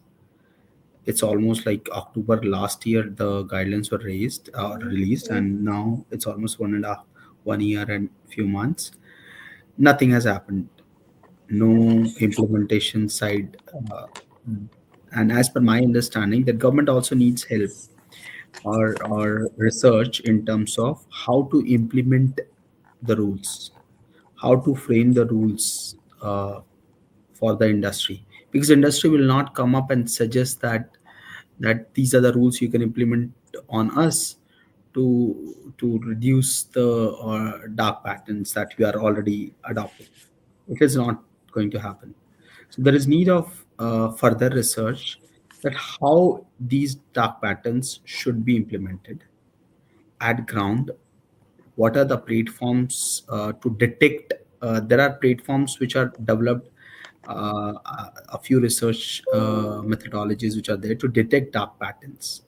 It's almost like October last year the guidelines were raised or released, and now it's almost 1 year and few months. Nothing has happened. No implementation side. And as per my understanding, the government also needs help or research in terms of how to implement the rules, how to frame the rules for the industry, because industry will not come up and suggest that these are the rules you can implement on us to reduce the dark patterns that we are already adopting. It is not going to happen. So there is need of further research that how these dark patterns should be implemented at ground. What are the platforms to detect? There are platforms which are developed, a few research methodologies which are there to detect dark patterns.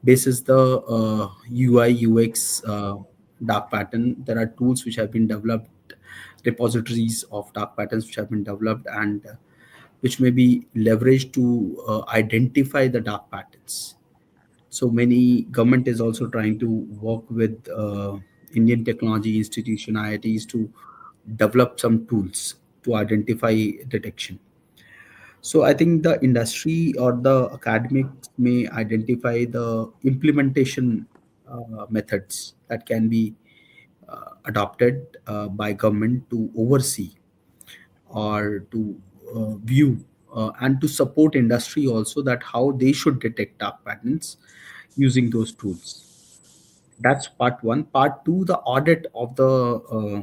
Basis the UI UX dark pattern, there are tools which have been developed, repositories of dark patterns which have been developed, and which may be leveraged to identify the dark patterns. So many government is also trying to work with Indian technology institution IITs to develop some tools to identify detection. So I think the industry or the academics may identify the implementation methods that can be adopted by government to oversee or to view and to support industry also, that how they should detect dark patterns using those tools. That's part one. Part two, the audit of the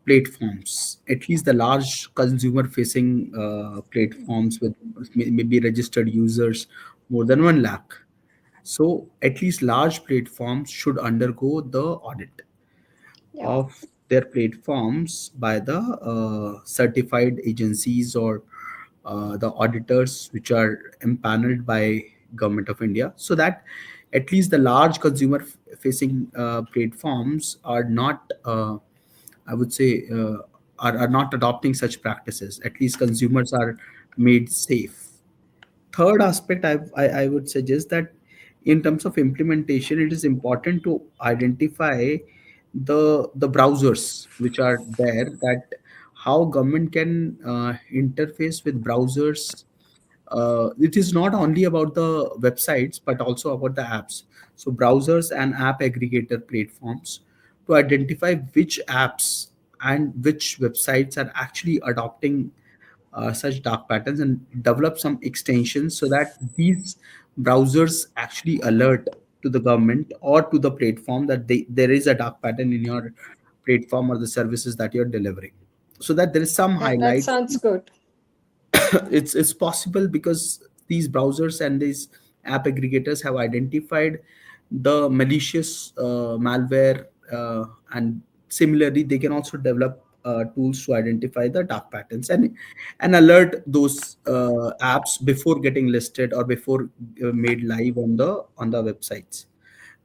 platforms, at least the large consumer facing platforms with maybe registered users more than 1 lakh. So at least large platforms should undergo the audit Yeah. of their platforms by the certified agencies or the auditors which are empaneled by government of India, so that at least the large consumer facing platforms are not I would say are not adopting such practices. At least consumers are made safe. Third aspect, I would suggest that in terms of implementation, it is important to identify the browsers which are there, that how government can interface with browsers. It is not only about the websites but also about the apps. So browsers and app aggregator platforms to identify which apps and which websites are actually adopting such dark patterns, and develop some extensions so that these browsers actually alert to the government or to the platform that there is a dark pattern in your platform or the services that you're delivering, so that there is some That highlight. sounds good. It's possible because these browsers and these app aggregators have identified the malicious malware, and similarly they can also develop tools to identify the dark patterns and alert those apps before getting listed or before made live on the websites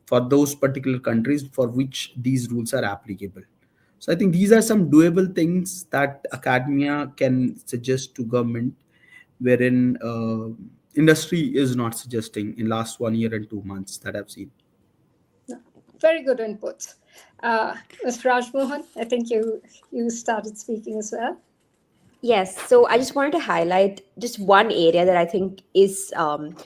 for those particular countries for which these rules are applicable. So I think these are some doable things that academia can suggest to government, wherein industry is not suggesting in last 1 year and 2 months that I've seen. Very good inputs. Ms. Rajmohan, I think you started speaking as well. Yes, so I just wanted to highlight just one area that I think is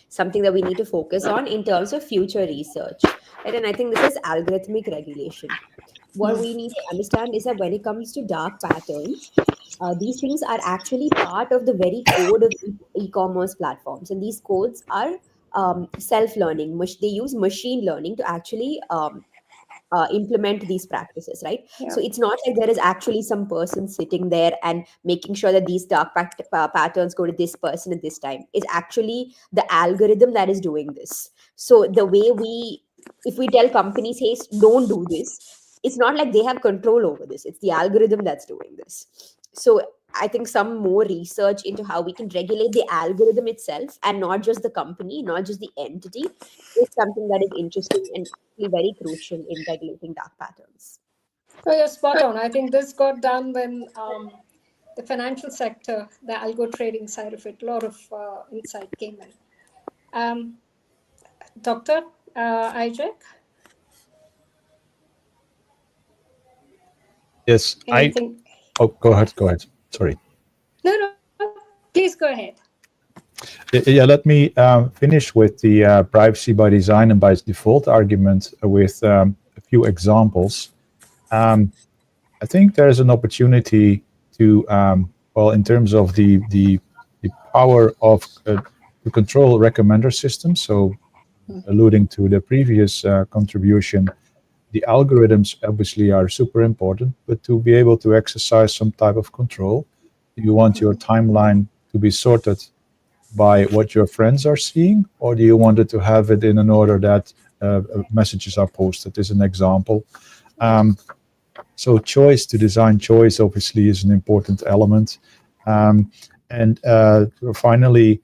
something that we need to focus on in terms of future research. Right? And I think this is algorithmic regulation. what we need to understand is that when it comes to dark patterns, these things are actually part of the very code of e-commerce platforms, and these codes are self-learning. They use machine learning to actually implement these practices, right? Yeah. So it's not like there is actually some person sitting there and making sure that these patterns go to this person at this time. It's actually the algorithm that is doing this. So the way if we tell companies, hey, don't do this, it's not like they have control over this. It's the algorithm that's doing this. So I think some more research into how we can regulate the algorithm itself and not just the company, not just the entity, is something that is interesting and actually very crucial in regulating dark patterns. So you're spot on. I think this got done when the financial sector, the algo trading side of it, a lot of insight came in. Dr. Isaac, Yes, anything? Oh, go ahead. Sorry. No, please go ahead. Yeah, let me finish with the privacy by design and by default argument with a few examples. I think there's an opportunity to, well, in terms of the power of to control recommender systems. So, alluding to the previous contribution, the algorithms obviously are super important, but to be able to exercise some type of control, you want your timeline to be sorted by what your friends are seeing, or do you want it to have it in an order that messages are posted, as an example. So to design choice obviously is an important element. And finally,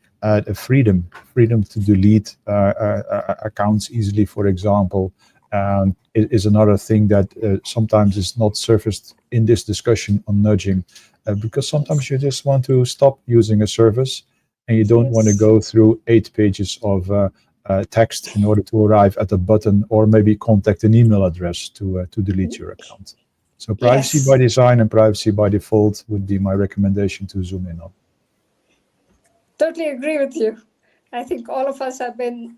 freedom to delete accounts easily, for example, is another thing that sometimes is not surfaced in this discussion on nudging, because sometimes you just want to stop using a service and you don't want to go through 8 pages of text in order to arrive at a button, or maybe contact an email address to delete your account. So privacy by design and privacy by default would be my recommendation to zoom in on. Totally agree with you. I think all of us have been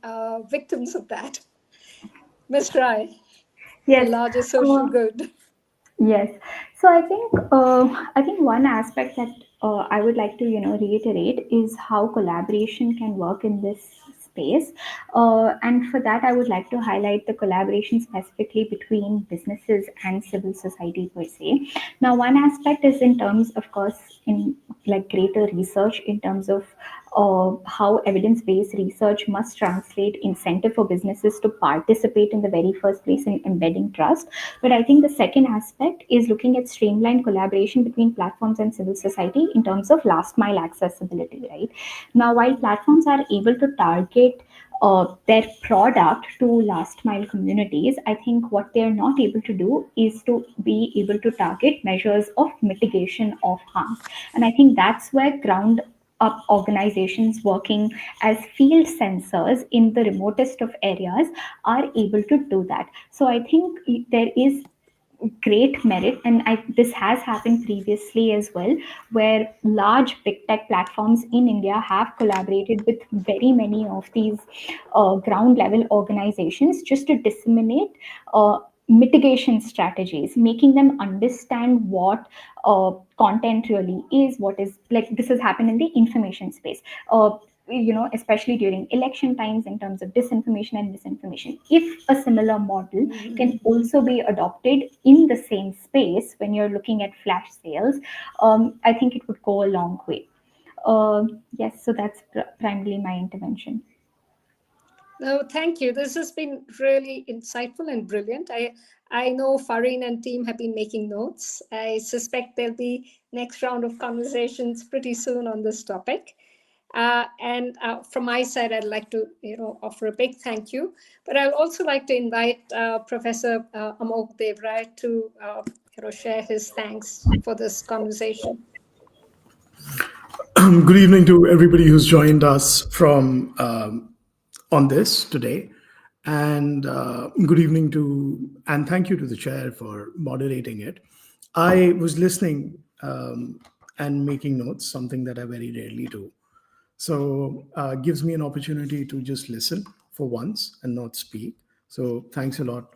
victims of that. Ms. Rai, Yes. the larger social good. Yes. So I think one aspect that I would like to reiterate is how collaboration can work in this space, and for that I would like to highlight the collaboration specifically between businesses and civil society per se. Now, one aspect is in terms, of course, in like greater research in terms of how evidence-based research must translate incentive for businesses to participate in the very first place in embedding trust. But I think the second aspect is looking at streamlined collaboration between platforms and civil society in terms of last mile accessibility, right? Now, while platforms are able to target their product to last mile communities, I think what they're not able to do is to be able to target measures of mitigation of harms. And I think that's where ground up organizations working as field sensors in the remotest of areas are able to do that. So I think there is great merit, and this has happened previously as well, where large big tech platforms in India have collaborated with very many of these ground level organizations just to disseminate mitigation strategies, making them understand what content really is, what is like. This has happened in the information space. Especially during election times in terms of disinformation and misinformation. If a similar model can also be adopted in the same space when you're looking at flash sales, I think it would go a long way. Yes, so that's primarily my intervention. No, thank you. This has been really insightful and brilliant. I know Fareen and team have been making notes. I suspect there'll be next round of conversations pretty soon on this topic. And from my side, I'd like to offer a big thank you. But I'd also like to invite Professor Amok Devrai to share his thanks for this conversation. Good evening to everybody who's joined us from on this today, and good evening to and thank you to the chair for moderating it. I was listening and making notes, something that I very rarely do. So gives me an opportunity to just listen for once and not speak. So thanks a lot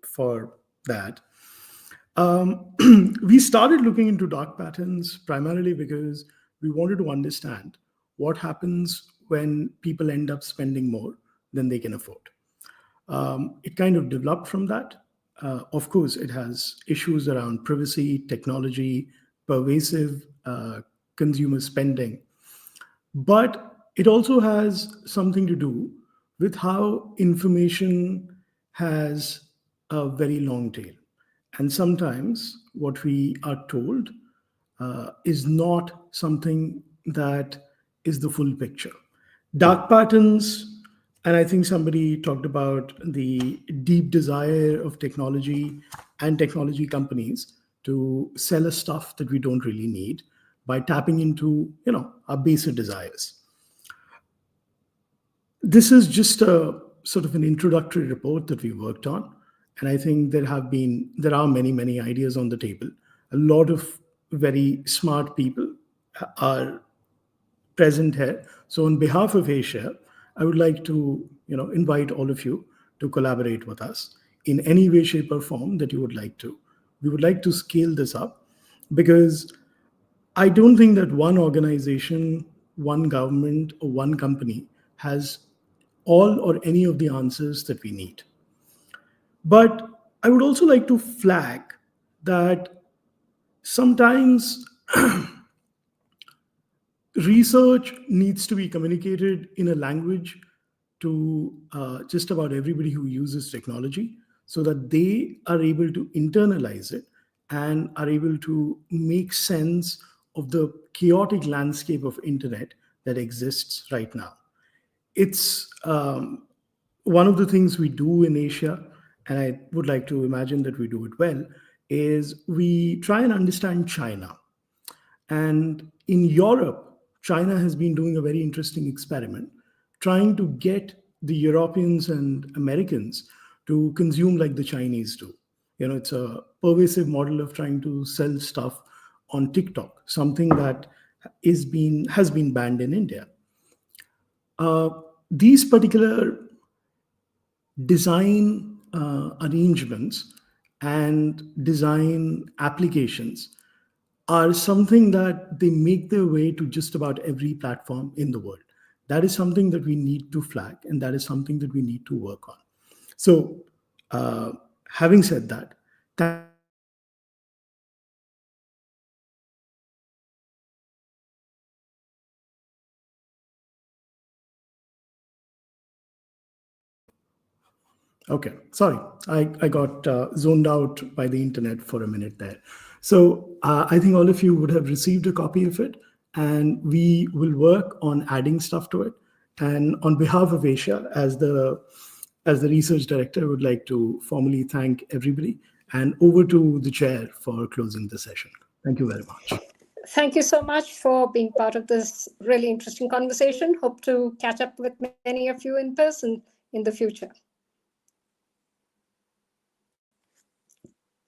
for that. We started looking into dark patterns primarily because we wanted to understand what happens when people end up spending more than they can afford. It kind of developed from that. Of course, it has issues around privacy, technology, pervasive consumer spending, but it also has something to do with how information has a very long tail. And sometimes what we are told is not something that is the full picture. Dark patterns, and I think somebody talked about the deep desire of technology and technology companies to sell us stuff that we don't really need by tapping into, our basic desires. This is just a sort of an introductory report that we worked on, and I think there are many ideas on the table. A lot of very smart people are present here. So on behalf of Asia, I would like to invite all of you to collaborate with us in any way, shape, or form that you would like to. We would like to scale this up because I don't think that one organization, one government, or one company has all or any of the answers that we need. But I would also like to flag that sometimes research needs to be communicated in a language to just about everybody who uses technology so that they are able to internalize it and are able to make sense of the chaotic landscape of internet that exists right now. It's one of the things we do in Asia, and I would like to imagine that we do it well, is we try and understand China. And in Europe, China has been doing a very interesting experiment, trying to get the Europeans and Americans to consume like the Chinese do. It's a pervasive model of trying to sell stuff on TikTok, something that has been banned in India. These particular design arrangements and design applications are something that they make their way to just about every platform in the world. That is something that we need to flag, and that is something that we need to work on. So, having said that, okay, sorry, I got zoned out by the internet for a minute there. So I think all of you would have received a copy of it, and we will work on adding stuff to it. And on behalf of Asia, as the research director, I would like to formally thank everybody, and over to the chair for closing the session. Thank you very much. Thank you so much for being part of this really interesting conversation. Hope to catch up with many of you in person in the future.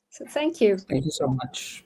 So thank you. Thank you so much.